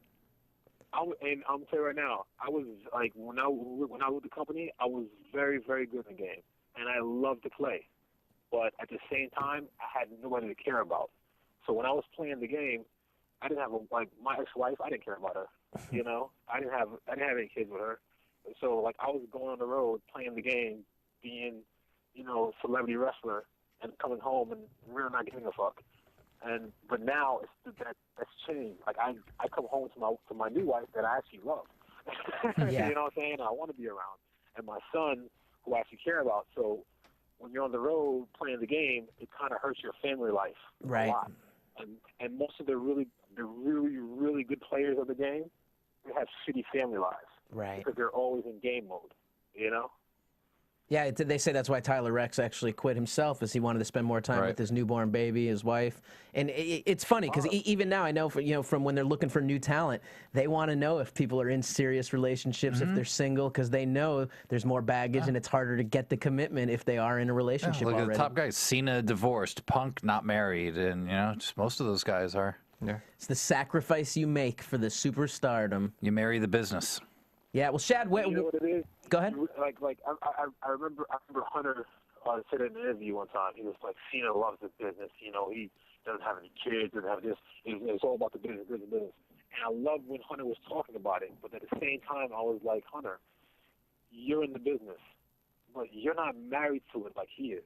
And I'm telling you right now, I was like when I was with the company, I was very, very good in the game, and I loved to play. But at the same time, I had nobody to care about. So when I was playing the game, I didn't have my ex-wife. I didn't care about her. You know, I didn't have any kids with her. So like I was going on the road playing the game, being, you know, celebrity wrestler, and coming home and really not giving a fuck. But now that's changed. Like I come home to my new wife that I actually love. Yeah. You know what I'm saying? I want to be around, and my son who I actually care about. So when you're on the road playing the game, it kind of hurts your family life a lot. And most of the really good players of the game, they have shitty family lives. Right. Because they're always in game mode, you know? Yeah, they say that's why Tyler Rex actually quit himself, is he wanted to spend more time with his newborn baby, his wife. And it's funny because even now I know, from when they're looking for new talent, they want to know if people are in serious relationships, if they're single, because they know there's more baggage and it's harder to get the commitment if they are in a relationship look already. at the top guys. Cena divorced, Punk not married, and you know, just most of those guys are. Yeah. It's the sacrifice you make for the superstardom. You marry the business. Yeah, well, Shad, you know what it is? Go ahead. I remember Hunter said in an interview one time, he was like, Cena loves the business. You know, he doesn't have any kids, doesn't have this. It's all about the business. And I loved when Hunter was talking about it, but at the same time, I was like, Hunter, you're in the business, but you're not married to it like he is.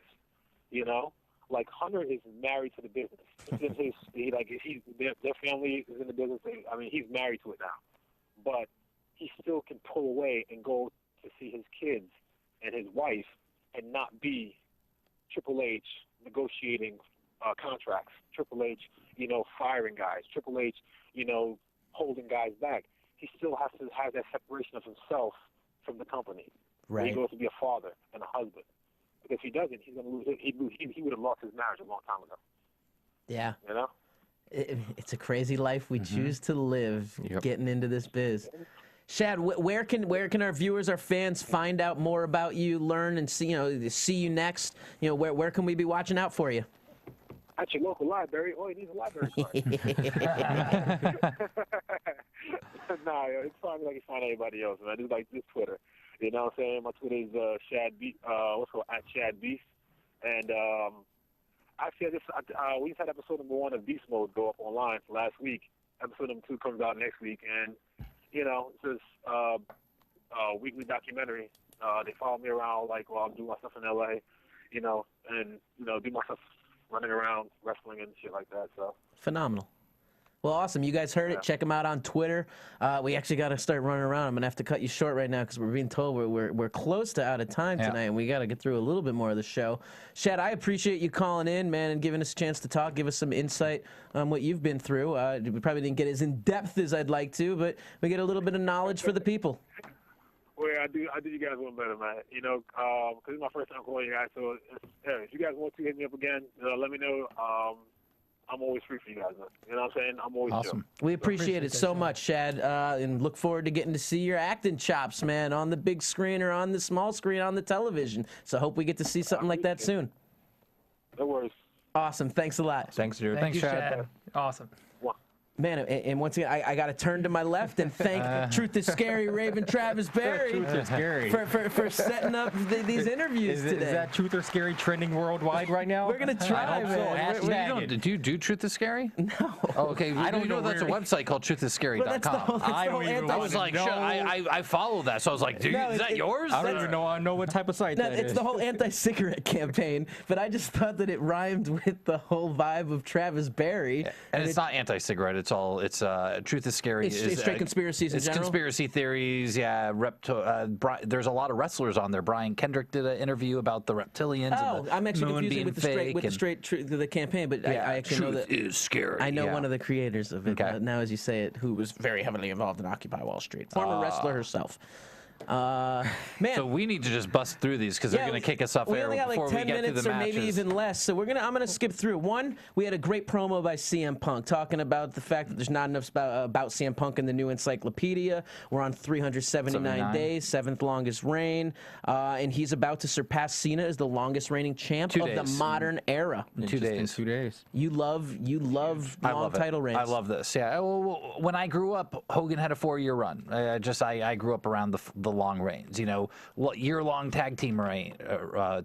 You know, like Hunter is married to the business. Their family is in the business. He's married to it now, but he still can pull away and go to see his kids and his wife and not be Triple H negotiating contracts, Triple H, you know, firing guys, Triple H, you know, holding guys back. He still has to have that separation of himself from the company. Right. He goes to be a father and a husband. Because if he doesn't, he's going to lose it. He would have lost his marriage a long time ago. Yeah. You know? It's a crazy life we choose to live getting into this biz. Shad, where can our viewers, our fans find out more about you, learn and see you next? You know, where can we be watching out for you? At your local library. Oh, you need a library card. Nah, it's fine like you find anybody else, man. Just like this Twitter. You know what I'm saying? My Twitter is at Shad Beast. And actually, we just had episode number 1 of Beast Mode go up online for last week. Episode number 2 comes out next week, and you know, it's this weekly documentary. They follow me around like while I'm doing my stuff in LA, you know, and you know, do my stuff running around, wrestling and shit like that. So phenomenal. Well, awesome. You guys heard it. Check them out on Twitter. We actually got to start running around. I'm going to have to cut you short right now because we're being told we're close to out of time tonight, and we got to get through a little bit more of the show. Shad, I appreciate you calling in, man, and giving us a chance to talk, give us some insight on what you've been through. We probably didn't get as in-depth as I'd like to, but we get a little bit of knowledge for the people. Well, I do you guys one better, man. You know, because it's my first time calling you guys. So if you guys want to hit me up again, let me know. I'm always free for you guys. You know what I'm saying? I'm always awesome. Chill. We appreciate it so much, Shad, and look forward to getting to see your acting chops, man, on the big screen or on the small screen on the television. So I hope we get to see something like that soon. No worries. Awesome. Thanks a lot. Thanks, dude. Thank you, Shad. Awesome. Man, and once again, I got to turn to my left and thank Truth is Scary Raven Travis Barry Truth is Scary. for setting up these interviews today. Is that Truth or Scary trending worldwide right now? We're going to try, man. Do you do Truth is Scary? No. Oh, okay. I don't know that's a website called truthisscary.com. I was like, I follow that, so I was like, dude, is that yours? I don't even know what type of site that is. It's the whole anti-cigarette campaign, but I just thought that it rhymed with the whole vibe of Travis Barry. And it's not anti-cigarette. It's Truth is Scary. It's straight conspiracies in general? It's conspiracy theories, yeah. There's a lot of wrestlers on there. Brian Kendrick did an interview about the reptilians and the I'm actually moon confusing being with the straight the campaign, but I actually know that is scary. I know one of the creators of it now, as you say it, who was very heavily involved in Occupy Wall Street. Former wrestler herself. Man, So we need to just bust through these because they're going to kick us off we air only got before like 10 we get through minutes the or maybe matches. even less. So I'm gonna skip through. One, we had a great promo by CM Punk talking about the fact that there's not enough about CM Punk in the new encyclopedia. We're on 379 days, 7th longest reign, and he's about to surpass Cena as the longest reigning champ of the modern era. In 2 days. In 2 days. You love long title reigns. I love this. Yeah. Well, when I grew up, Hogan had a 4-year run. I grew up around the long reigns. You know, year-long tag team reign,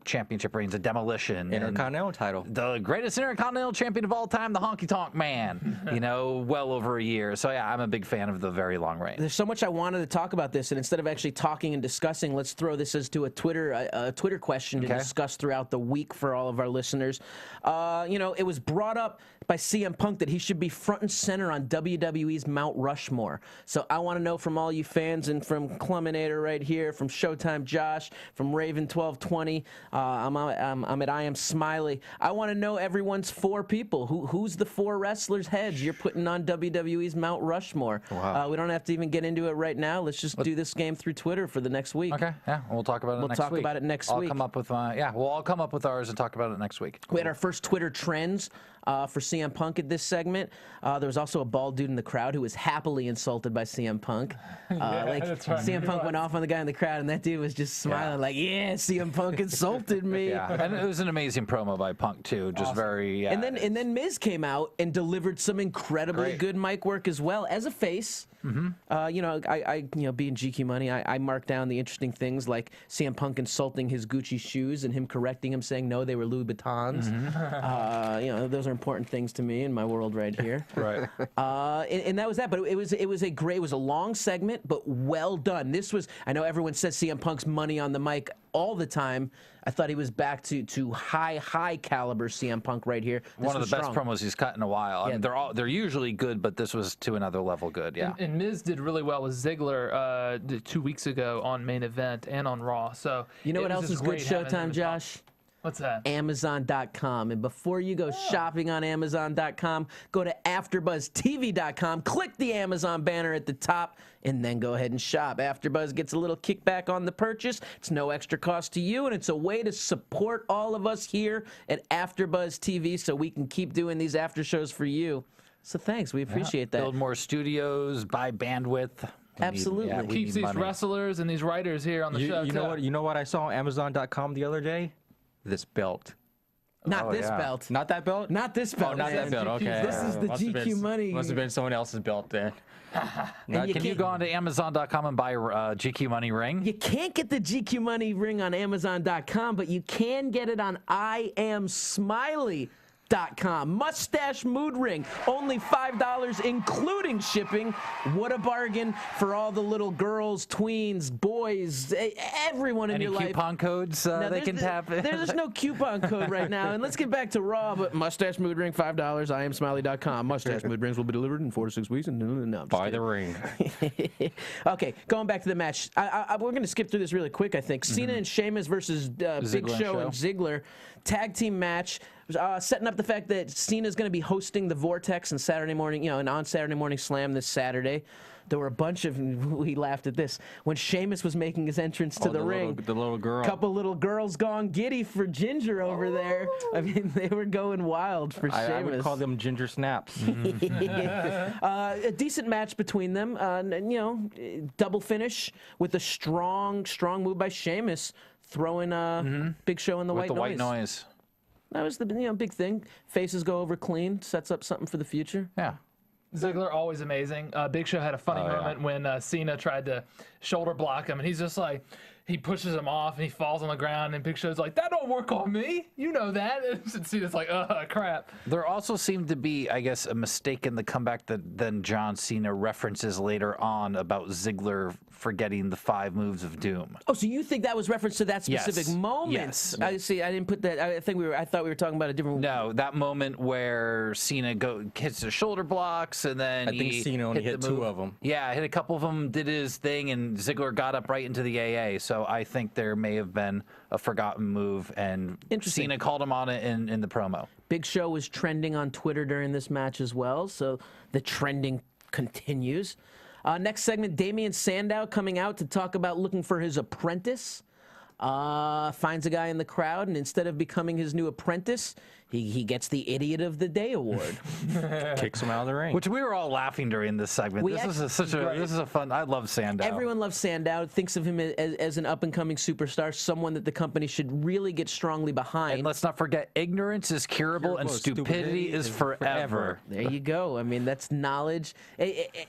championship reigns, a demolition, Intercontinental title. the greatest Intercontinental champion of all time, the Honky Tonk Man. You know, well over a year. So yeah, I'm a big fan of the very long reign. There's so much I wanted to talk about this, and instead of actually talking and discussing, let's throw this as to a Twitter question to discuss throughout the week for all of our listeners. You know, it was brought up by CM Punk that he should be front and center on WWE's Mount Rushmore. So I want to know from all you fans and from Culminator right here, from Showtime Josh, from Raven 1220, I'm at I Am Smiley. I want to know everyone's 4 people. Who's the 4 wrestlers' heads you're putting on WWE's Mount Rushmore? Wow. We don't have to even get into it right now. Let's just do this game through Twitter for the next week. Okay, yeah, we'll talk about it next week. We'll talk about it next week. I'll come up with we'll all come up with ours and talk about it next week. We had our first Twitter trends for CM Punk at this segment. There was also a bald dude in the crowd who was happily insulted by CM Punk. that's right. CM Punk went off on the guy in the crowd, and that dude was just smiling like, yeah, CM Punk insulted me. Yeah, and it was an amazing promo by Punk too. Just very. Yeah, And then Miz came out and delivered some incredibly good mic work as well as a face. You know, I being GQ Money, I marked down the interesting things like CM Punk insulting his Gucci shoes and him correcting him, saying no, they were Louis Vuittons. You know, those are important things to me in my world right here. Right. And that was that. But it was a long segment, but well done. This was, I know everyone says CM Punk's money on the mic all the time. I thought he was back to high caliber CM Punk right here. One of the best promos he's cut in a while. I mean, they're usually good, but this was to another level good. Yeah. And Miz did really well with Ziggler 2 weeks ago on Main Event and on Raw. So you know what else is good Showtime, Josh? What's that? Amazon.com. And before you go shopping on Amazon.com, go to AfterBuzzTV.com, click the Amazon banner at the top, and then go ahead and shop. AfterBuzz gets a little kickback on the purchase. It's no extra cost to you, and it's a way to support all of us here at AfterBuzz TV so we can keep doing these after shows for you. So thanks. We appreciate that. Build more studios, buy bandwidth. Absolutely. Keeps these wrestlers and these writers here on the show. You know what I saw on Amazon.com the other day? This belt. Not this belt. Not that belt? Not this belt. Oh, not that belt. Okay. This is the GQ Money. Must have been someone else's belt then. Can you go onto Amazon.com and buy a GQ Money ring? You can't get the GQ Money ring on Amazon.com, but you can get it on IamSmiley.com. Mustache mood ring, only $5 including shipping. What a bargain for all the little girls, tweens, boys, everyone in your life. Any coupon codes they can tap? There's no coupon code right now. And let's get back to Raw, but mustache mood ring, $5, IamSmiley.com. Mustache mood rings will be delivered in 4 to 6 weeks. No, buy the ring. Okay, going back to the match. We're going to skip through this really quick, I think. Cena and Sheamus versus Big Show and Ziggler. Tag team match. Setting up the fact that Cena's going to be hosting the Vortex on Saturday morning, and on Saturday Morning Slam this Saturday. There were a bunch of, we laughed at this, when Sheamus was making his entrance to the ring. The little girl. Couple little girls gone giddy for Ginger over there. I mean, they were going wild for Sheamus. I would call them Ginger Snaps. A decent match between them. Double finish with a strong move by Sheamus, throwing Big Show in the white noise. That was the big thing. Faces go over clean, sets up something for the future. Yeah. Ziggler, always amazing. Big Show had a funny moment when Cena tried to shoulder block him, and he's just like, he pushes him off, and he falls on the ground, and Big Show's like, that don't work on me. You know that. And Cena's like, crap. There also seemed to be, I guess, a mistake in the comeback that then John Cena references later on about Ziggler forgetting the 5 moves of doom. Oh, so you think that was reference to that specific moment? Yes. I see. I didn't put that. I thought we were talking about a different. No, that moment where Cena hits the shoulder blocks, and then I think Cena only hit 2 of them. Yeah, hit a couple of them, did his thing, and Ziggler got up right into the AA. So I think there may have been a forgotten move, and Cena called him on it in the promo. Big Show was trending on Twitter during this match as well, so the trending continues. Next segment, Damian Sandow coming out to talk about looking for his apprentice. Finds a guy in the crowd, and instead of becoming his new apprentice, he gets the Idiot of the Day award. Kicks him out of the ring. Which we were all laughing during this segment. This is a fun. I love Sandow. Everyone loves Sandow. Thinks of him as an up and coming superstar, someone that the company should really get strongly behind. And let's not forget, ignorance is curable and stupidity is forever. There you go. I mean, that's knowledge.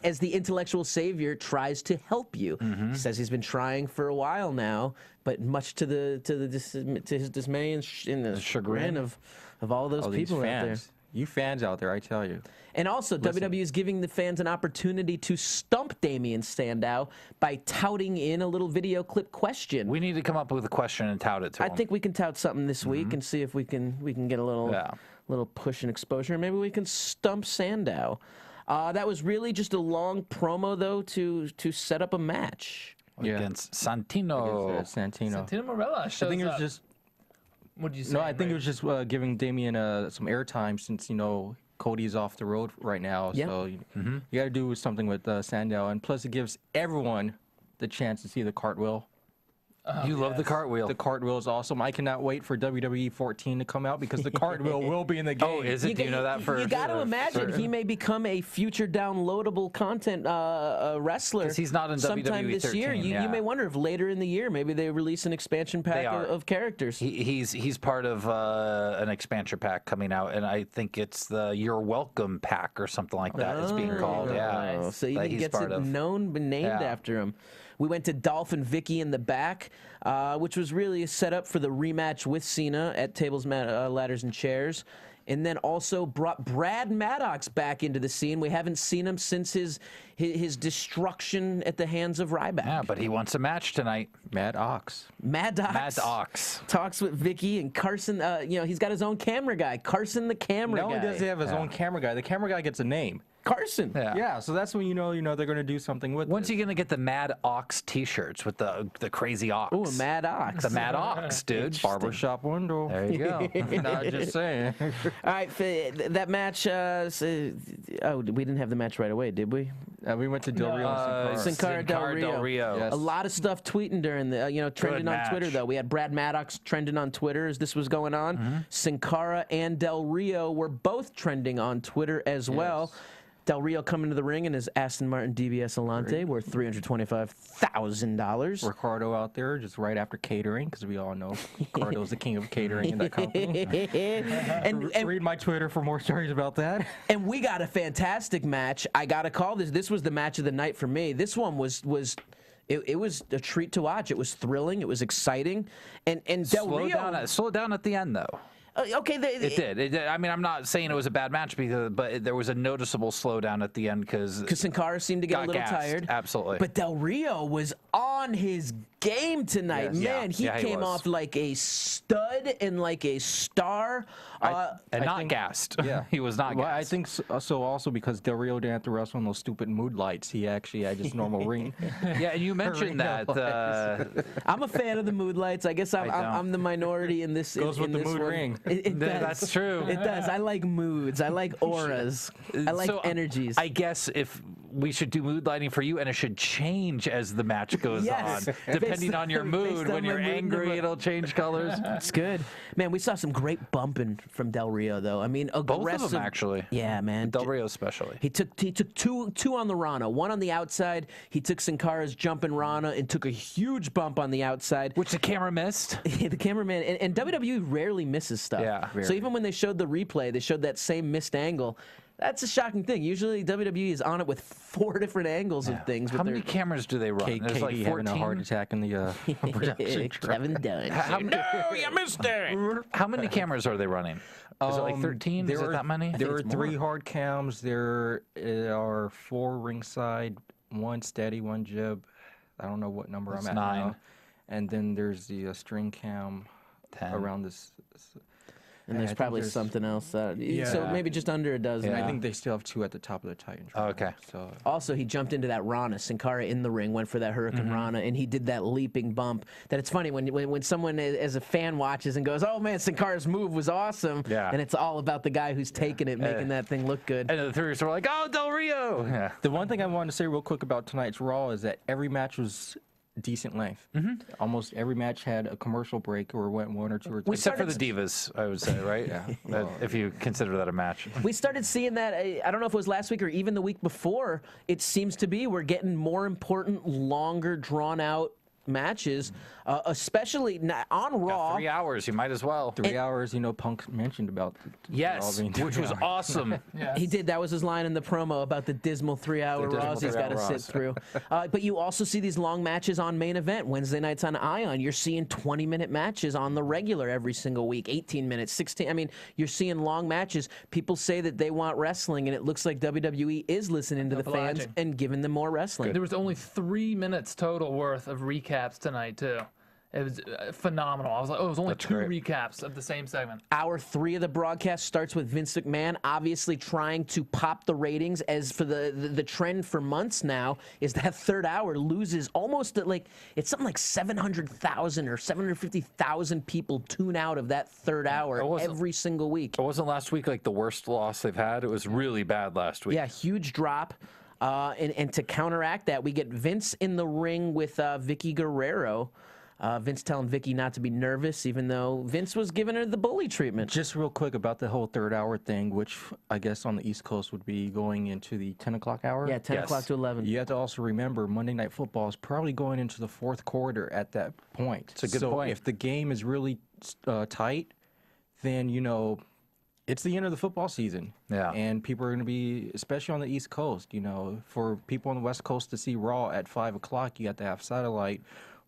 As the intellectual savior tries to help you, he says he's been trying for a while now, but much to his dismay and the chagrin of all those people out there. You fans out there, I tell you. And also, WWE is giving the fans an opportunity to stump Damian Sandow by touting in a little video clip question. We need to come up with a question and tout it to him. I think we can tout something this week and see if we can get a little push and exposure. Maybe we can stump Sandow. That was really just a long promo, though, to set up a match. Against Santino. Santino Marella shows I think it was up. just... What did you say? No, I think it was just giving Damian some airtime since, Cody's off the road right now. Yeah. So you got to do something with Sandow. And plus, it gives everyone the chance to see the cartwheel. You love the cartwheel. The cartwheel is awesome. I cannot wait for WWE 14 to come out because the cartwheel will be in the game. Oh, is it? Do you know that for? You got to imagine he may become a future downloadable content wrestler. Because he's not in sometime WWE this 13, year. You may wonder if later in the year maybe they release an expansion pack of characters. He's part of an expansion pack coming out, and I think it's the You're Welcome pack or something like that. It's being called. Yeah. So he gets it named after him. We went to Dolph and Vicky in the back, which was really a setup for the rematch with Cena at Tables, Ladders, and Chairs. And then also brought Brad Maddox back into the scene. We haven't seen him since his destruction at the hands of Ryback. Yeah, but he wants a match tonight. Maddox talks with Vicky and Carson. He's got his own camera guy, Carson the camera guy. No, he doesn't have his own camera guy. The camera guy gets a name. Carson. Yeah, so that's when you know they're going to do something with When's he going to get the Mad Ox T-shirts with the crazy ox? Ooh, Mad Ox. The Mad Ox, dude. Barbershop window. There you go. No, just saying. All right, that match. We didn't have the match right away, did we? We went to Del Rio Sin Cara Del Rio. Yes. A lot of stuff tweeting during the, trending on Twitter, though. We had Brad Maddox trending on Twitter as this was going on. Sin Cara and Del Rio were both trending on Twitter as well. Del Rio coming to the ring in his Aston Martin DBS Alante worth $325,000. Ricardo out there just right after catering, because we all know Ricardo's the king of catering in that company. and read my Twitter for more stories about that. And we got a fantastic match. I got to call this. This was the match of the night for me. This one was it was a treat to watch. It was thrilling. It was exciting. And Del Rio slow down at the end though. Okay, it did. I mean, I'm not saying it was a bad match, but there was a noticeable slowdown at the end because Sin Cara seemed to get a little tired. Absolutely. But Del Rio was on his game tonight. Yes. Man, he came off like a stud and like a star. And not gassed. Yeah. He was not gassed. Well, I think so also because Del Rio didn't have to wrestle on those stupid mood lights. He actually had just normal ring. Yeah, and you mentioned that. I'm a fan of the mood lights. I guess I'm the minority in this. Goes with the mood one. ring. It does. That's true. It does. I like moods. I like auras. I like energies. I guess if we should do mood lighting for you, and it should change as the match goes on. Depending on your mood. When you're angry, it'll change colors. It's good. Man, we saw some great bumping from Del Rio, though. I mean, aggressive. Both of them, actually. Yeah, man. Del Rio especially. He took two on the Rana, one on the outside. He took Sin Cara's jumping Rana and took a huge bump on the outside. Which the camera missed. The cameraman. And WWE rarely misses stuff. Yeah. So even when they showed the replay, they showed that same missed angle. That's a shocking thing. Usually WWE is on it with 4 different angles of things. How many cameras do they run? There's like 14. Having a heart attack in the production truck. Kevin Dunn. No, you missed it. How many cameras are they running? Is it like 13? Is it that many? There are 3 hard cams. There are 4 ringside, 1 steady, 1 jib. I don't know what number I'm at 9. now. And then there's the string cam 10. around this. And there's probably something else. So maybe just under a dozen. I think they still have 2 at the top of the Titans. Oh, okay. So also, he jumped into that Rana. Sin Cara in the ring, went for that Hurricane Rana, and he did that leaping bump. That it's funny when someone as a fan watches and goes, "Oh man, Sin Cara's move was awesome," and it's all about the guy who's taking it, making that thing look good. And the three were like, "Oh, Del Rio." Yeah. The one thing I wanted to say real quick about tonight's Raw is that every match was decent length. Almost every match had a commercial break or went 1 or 2 or 3. Except for the Divas, I would say, right? If you consider that a match. We started seeing that, I don't know if it was last week or even the week before, it seems to be we're getting more important, longer, drawn-out matches, especially on Raw. 3 hours, you might as well. 3 hours, Punk mentioned about. Yes, which was awesome. He did. That was his line in the promo about the dismal 3-hour Raws he's got to sit through. But you also see these long matches on Main Event. Wednesday nights on Ion, you're seeing 20-minute matches on the regular every single week, 18 minutes, 16. I mean, you're seeing long matches. People say that they want wrestling, and it looks like WWE is listening to the fans and giving them more wrestling. There was only 3 minutes total worth of recaps tonight too. It was phenomenal. I was like, oh, it was only two recaps of the same segment. Hour 3 of the broadcast starts with Vince McMahon obviously trying to pop the ratings, as for the trend for months now is that third hour loses almost it's something like 700,000 or 750,000 people tune out of that third hour every single week. It wasn't last week like the worst loss they've had. It was really bad last week. Yeah, huge drop. And to counteract that, we get Vince in the ring with Vicky Guerrero. Vince telling Vicky not to be nervous, even though Vince was giving her the bully treatment. Just real quick about the whole third hour thing, which I guess on the East Coast would be going into the 10 o'clock hour. Yeah, 10 o'clock to 11. You have to also remember Monday Night Football is probably going into the fourth quarter at that point. It's a good point. If the game is really tight, then, it's the end of the football season. Yeah. And people are going to be, especially on the East Coast, for people on the West Coast to see Raw at 5 o'clock, you have to have satellite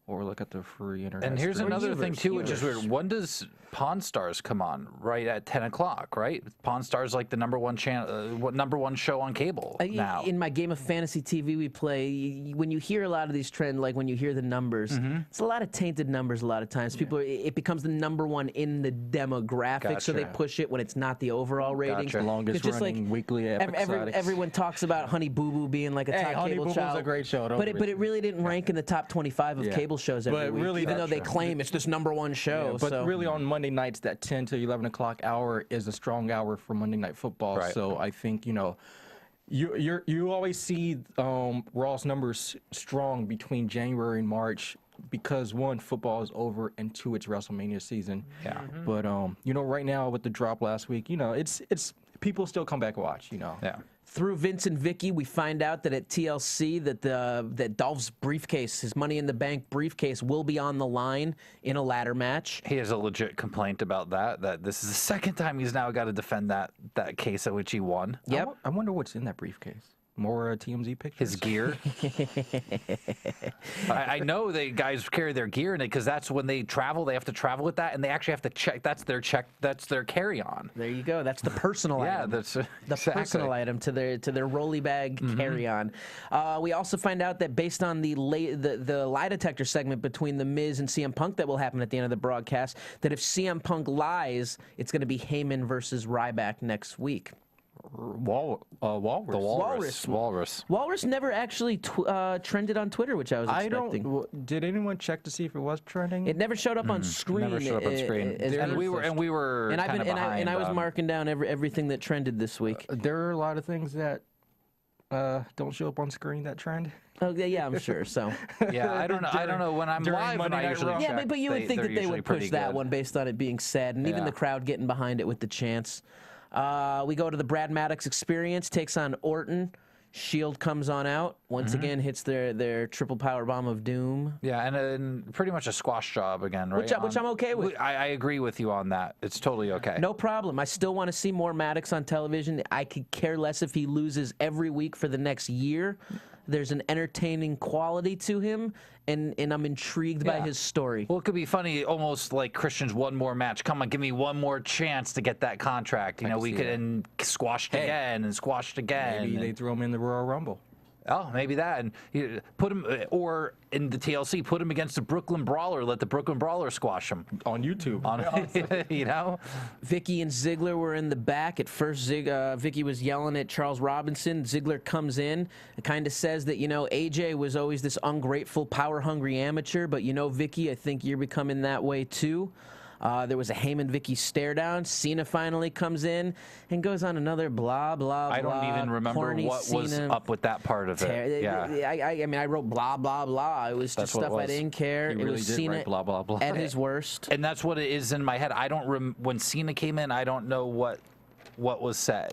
or look at the free internet. And here's another thing, too, which is weird. When does Pawn Stars come on? Right at 10 o'clock, right? Pawn Stars like the number one channel, number one show on cable now. In my game of fantasy TV we play, when you hear a lot of these trends, like when you hear the numbers, it's a lot of tainted numbers a lot of times. People, it becomes the number one in the demographic, so they push it when it's not the overall rating. Longest running weekly episodics. Everyone talks about Honey Boo Boo being like a top Honey cable Boo show. Boo's a great show. But it really didn't rank in the top 25 of cable shows every week, really, even though they claim it's this number one show. But really on Monday nights, that 10 to 11 o'clock hour is a strong hour for Monday Night Football. Right. So I think, you always see Raw's numbers strong between January and March because, one, football is over, and two, it's WrestleMania season. Yeah. But, right now with the drop last week, it's people still come back and watch, Yeah. Through Vince and Vicky, we find out that at TLC that Dolph's briefcase, his Money in the Bank briefcase, will be on the line in a ladder match. He has a legit complaint about that this is the second time he's now got to defend that case at which he won. Yep. I wonder what's in that briefcase. More TMZ pictures? His gear. I know the guys carry their gear in it because that's when they travel. They have to travel with that, and they actually have to check. That's their carry-on. There you go. That's the personal item. Yeah, that's the personal item to their rolly bag carry-on. We also find out that based on the lie detector segment between The Miz and CM Punk that will happen at the end of the broadcast, that if CM Punk lies, it's going to be Heyman versus Ryback next week. Walrus. Walrus never actually trended on Twitter, which I was expecting. Did anyone check to see if it was trending? It never showed up on screen. Never showed up on screen. And we were. And I was marking down everything that trended this week. There are a lot of things that don't show up on screen that trend. Oh yeah, I'm sure. So yeah, I don't know when I'm live. And I usually check, but you would think that they would push that one based on it being sad, and even the crowd getting behind it with the chants. We go to the Brad Maddox Experience, takes on Orton. Shield comes on out. Once again, hits their triple power bomb of doom. Yeah, and pretty much a squash job again, right? Which I'm okay with. I agree with you on that. It's totally okay. No problem. I still want to see more Maddox on television. I could care less if he loses every week for the next year. There's an entertaining quality to him, and I'm intrigued by his story. Well, it could be funny, almost like Christian's one more match. Come on, give me one more chance to get that contract. We could squashed again and squashed again. Maybe they throw him in the Royal Rumble. Oh, maybe that, and put him, or in the TLC, put him against the Brooklyn Brawler. Let the Brooklyn Brawler squash him on YouTube. You know, Vicky and Ziggler were in the back at first. Vicky was yelling at Charles Robinson. Ziggler comes in, and kind of says that AJ was always this ungrateful, power-hungry amateur, but Vicky, I think you're becoming that way too. There was a Heyman-Vicky stare down. Cena finally comes in and goes on another blah, blah, blah. I don't even remember what was up with that part of it. Yeah. I mean, I wrote blah, blah, blah. It was just stuff I didn't care. He really was did Cena write blah, blah, blah. at his worst. And that's what it is in my head. I don't when Cena came in, I don't know what was said.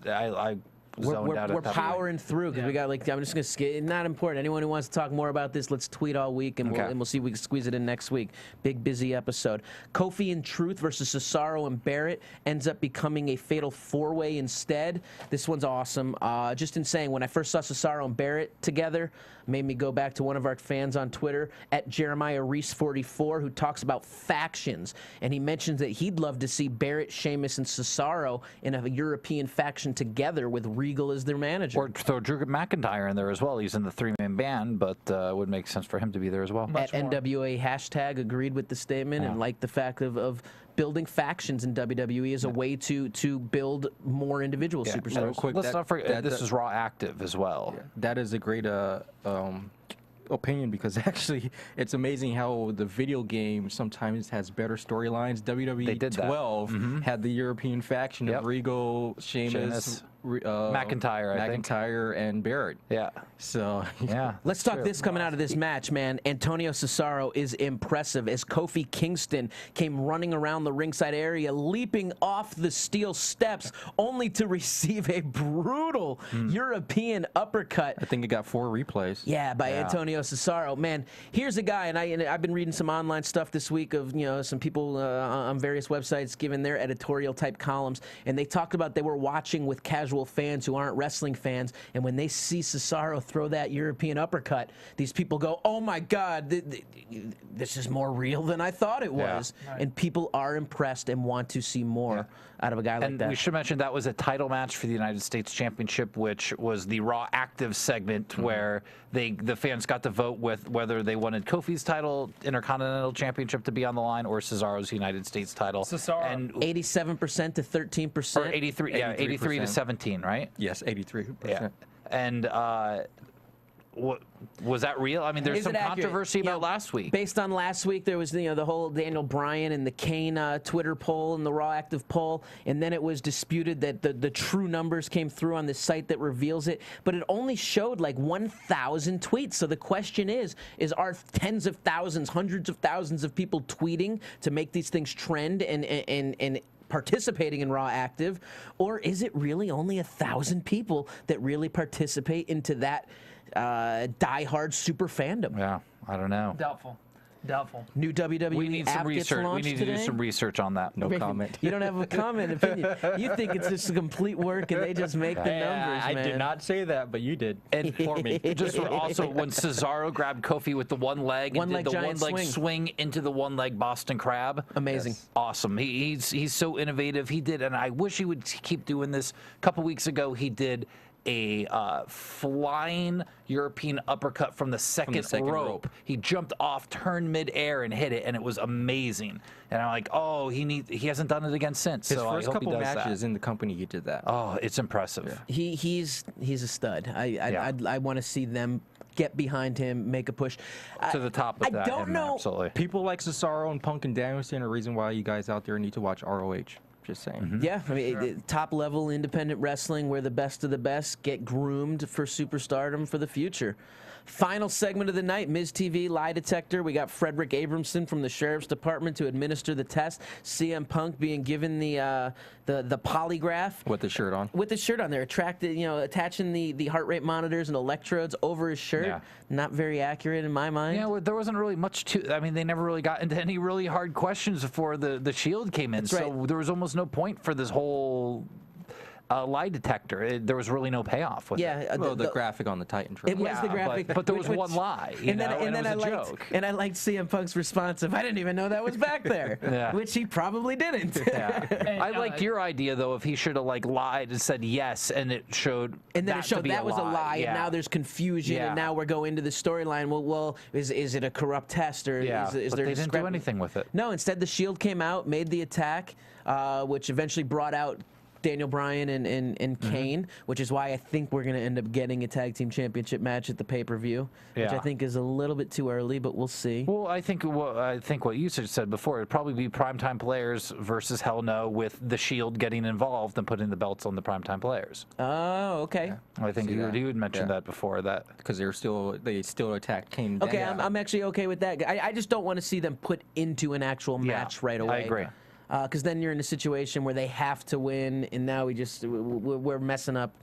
We're powering through because we got I'm just gonna skip. Not important. Anyone who wants to talk more about this, let's tweet all week and we'll see if we can squeeze it in next week. Big busy episode. Kofi and Truth versus Cesaro and Barrett ends up becoming a fatal 4-way instead. This one's awesome. Just in saying, when I first saw Cesaro and Barrett together, made me go back to one of our fans on Twitter at Jeremiah Reese 44, who talks about factions, and he mentions that he'd love to see Barrett, Sheamus, and Cesaro in a European faction together with Regal as their manager. Or throw Drew McIntyre in there as well. He's in the 3-man band, but it would make sense for him to be there as well. At NWA hashtag agreed with the statement and liked the fact of building factions in WWE as a way to build more individual superstars. Let's not forget, this is Raw Active as well. Yeah, that is a great opinion, because actually it's amazing how the video game sometimes has better storylines. WWE 12 had the European faction of Regal, Sheamus, McIntyre, and Barrett. Yeah. So let's talk this coming out of this match, man. Antonio Cesaro is impressive as Kofi Kingston came running around the ringside area, leaping off the steel steps, only to receive a brutal European uppercut. I think it got 4 replays. Yeah, by Antonio Cesaro. Man, here's a guy, and I've been reading some online stuff this week of some people on various websites giving their editorial type columns, and they talked about they were watching with casual fans who aren't wrestling fans, and when they see Cesaro throw that European uppercut, these people go, oh my God, this is more real than I thought it was. Right. And people are impressed and want to see more out of a guy like that. And we should mention that was a title match for the United States Championship, which was the Raw Active segment where the fans got to vote with whether they wanted Kofi's title, Intercontinental Championship, to be on the line, or Cesaro's United States title. And 87% to 13%. Or 83 to 17, right? Yes, 83%. Yeah. And was that real? I mean, there's some controversy about last week. Based on last week, there was the whole Daniel Bryan and the Kane Twitter poll and the Raw Active poll, and then it was disputed that the true numbers came through on the site that reveals it, but it only showed like 1,000 tweets. So the question is are tens of thousands, hundreds of thousands of people tweeting to make these things trend and participating in Raw Active, or is it really only 1,000 people that really participate into that die-hard super fandom? Yeah, I don't know. Doubtful. New WWE we need some research. We need to do some research on that. No comment. You don't have a comment opinion. You think it's just a complete work and they just make the numbers, man. I did not say that, but you did. And for me. Just also when Cesaro grabbed Kofi with the one leg and did the one-leg swing into the one-leg Boston Crab. Amazing. Yes. Awesome. He's so innovative. He did, and I wish he would keep doing this. A couple weeks ago, he did a flying European uppercut from the second rope. He jumped off, turned midair, and hit it, and it was amazing. And I'm like, oh, he hasn't done it again since. His so first I hope couple he does matches that. in the company, he did that. Oh, it's impressive. Yeah. He's a stud. I want to see them get behind him, make a push to the top of that. I don't know. Absolutely. People like Cesaro and Punk and Danielson are a reason why you guys out there need to watch ROH. Just saying. Yeah, I mean, top level independent wrestling where the best of the best get groomed for superstardom for the future. Final segment of the night, Miz TV lie detector. We got Frederick Abramson from the Sheriff's Department to administer the test. CM Punk being given the polygraph with the shirt on. With the shirt on there, attaching the heart rate monitors and electrodes over his shirt. Yeah. Not very accurate in my mind. Yeah, well, there wasn't really much to. I mean, they never really got into any really hard questions before the Shield came in. That's so right. there was almost no point for this whole lie detector. There was really no payoff with it. Yeah, Well, the graphic on the Titan trailer. it was the graphic, but there was one lie, and then it was I a liked, joke. and I liked CM Punk's response of, "I didn't even know that was back there," Yeah. which he probably didn't. And, I liked your idea though. If he should have like lied and said yes, and it showed, And then that it showed to be that was a lie, Yeah. and now there's confusion, Yeah. and now we're going into the storyline. Well, is it a corrupt test, or Yeah, is but there they didn't do discrepancy? anything with it. No, instead the Shield came out, made the attack, which eventually brought out Daniel Bryan and Kane, which is why I think we're going to end up getting a tag team championship match at the pay-per-view, which I Yeah. think is a little bit too early, but we'll see. Well, I think what you said before, it'd probably be primetime players versus Hell No, with the Shield getting involved and putting the belts on the primetime players. Oh, okay. I think See you that. had mentioned Yeah. that before. That Because they still attacked Kane. Okay, down. I'm actually okay with that. I just don't want to see them put into an actual match right away. I agree. Because then you're in a situation where they have to win, and now we're messing up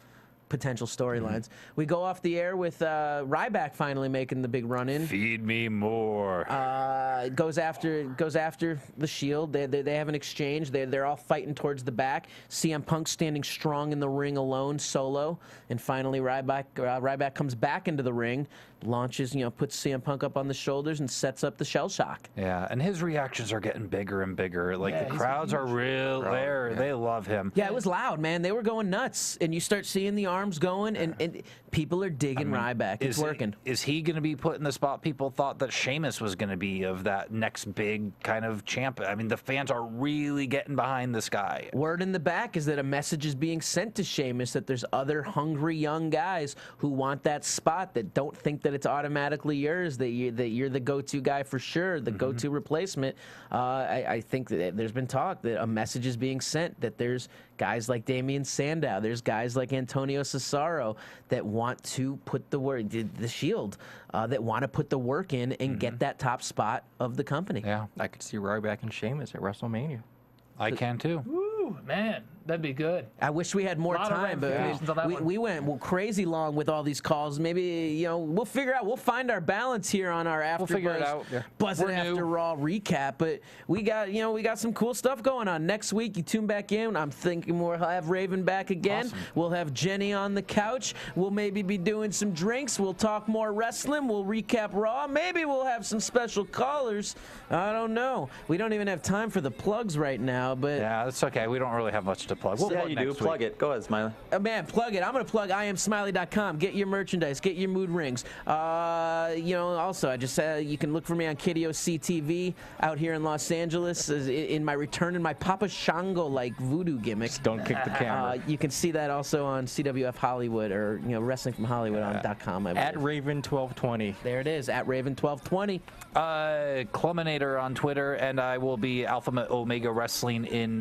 potential storylines. We go off the air with Ryback finally making the big run in. Feed me more. Goes after the Shield. They have an exchange. They're all fighting towards the back. CM Punk standing strong in the ring alone, solo, and finally Ryback comes back into the ring, launches, puts CM Punk up on the shoulders and sets up the shell shock. Yeah, and his reactions are getting bigger and bigger. Like the crowds are real there. They love him. Yeah, it was loud, man. They were going nuts, and you start seeing the arms going, and people are digging Ryback. It's working. Is he going to be put in the spot people thought that Sheamus was going to be of that next big kind of champ? I mean, the fans are really getting behind this guy. Word in the back is that a message is being sent to Sheamus that there's other hungry young guys who want that spot, that don't think that it's automatically yours, that you're the go-to guy for sure, the go-to replacement. I think that there's been talk that a message is being sent, that there's guys like Damian Sandow, there's guys like Antonio Cesaro that want to put the Shield, that want to put the work in and get that top spot of the company. Yeah, I could see Ryback and Sheamus at WrestleMania. I can too. Woo, man, that'd be good. I wish we had more Lot of time, but ramifications on that one. we went crazy long with all these calls. Maybe we'll figure out. We'll find our balance here on our AfterBuzz figure it out. Yeah. Buzzing We're new. After Raw recap. But we got some cool stuff going on. Next week, you tune back in. I'm thinking we'll have Raven back again. Awesome. We'll have Jenny on the couch. We'll maybe be doing some drinks. We'll talk more wrestling. We'll recap Raw. Maybe we'll have some special callers. I don't know. We don't even have time for the plugs right now, but. Yeah, that's okay. We don't really have much to plug. We'll Yeah, plug you do. next Plug week. it. Go ahead, Smiley. Man, plug it. I'm going to plug IamSmiley.com. Get your merchandise. Get your mood rings. Also, I just you can look for me on Kiddo CTV out here in Los Angeles in my return in my Papa Shango-like voodoo gimmick. Don't kick the camera. You can see that also on CWF Hollywood or Wrestling from Hollywood on .com. At Raven1220. There it is, at Raven1220. Culminator on Twitter, and I will be Alpha Omega Wrestling in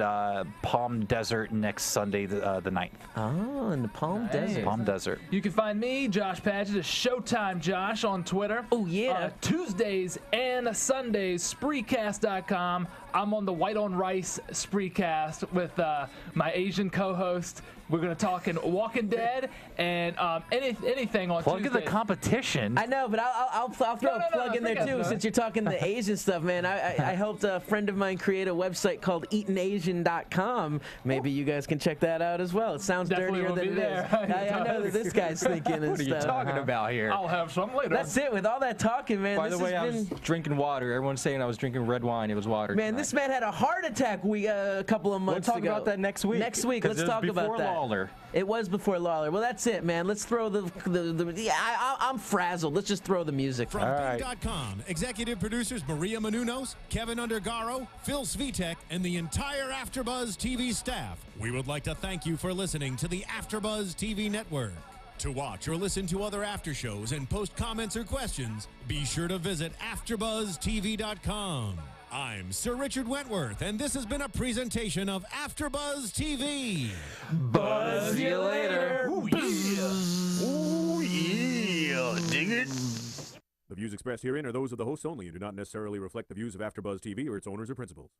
Palm Desert next Sunday, the 9th. Oh, in the Palm Desert. Palm Desert. You can find me, Josh Padgett, at Showtime Josh on Twitter. Oh, yeah. Tuesdays and Sundays, Spreecast.com. I'm on the White on Rice Spreecast with my Asian co-host. We're going to talk in Walking Dead and anything on Plug Tuesday. in the competition. I know, but I'll throw a plug in there forget too, that. since you're talking the Asian stuff, man. I helped a friend of mine create a website called EatinAsian.com. Maybe you guys can check that out as well. It sounds Definitely dirtier will than be it is. there. I know that this guy's thinking and What are you stuff. talking about here? I'll have some later. That's it. With all that talking, man. By this the way, I has was been. drinking water. Everyone's saying I was drinking red wine. It was water. Man, tonight. this man had a heart attack a couple of We'll months talk ago. about that next week. Next week, 'cause let's it was talk about before that. Lawler. It was before Lawler. Well, that's it, man. Let's throw I'm frazzled. Let's just throw the music. From Bing.com, executive producers Maria Menounos, Kevin Undergaro, Phil Svitek, and the entire AfterBuzz TV staff. We would like to thank you for listening to the AfterBuzz TV network. To watch or listen to other after shows and post comments or questions, be sure to visit AfterBuzzTV.com. I'm Sir Richard Wentworth, and this has been a presentation of AfterBuzz TV. Buzz you later. Ooh, yeah. Dig it. The views expressed herein are those of the hosts only and do not necessarily reflect the views of AfterBuzz TV or its owners or principals.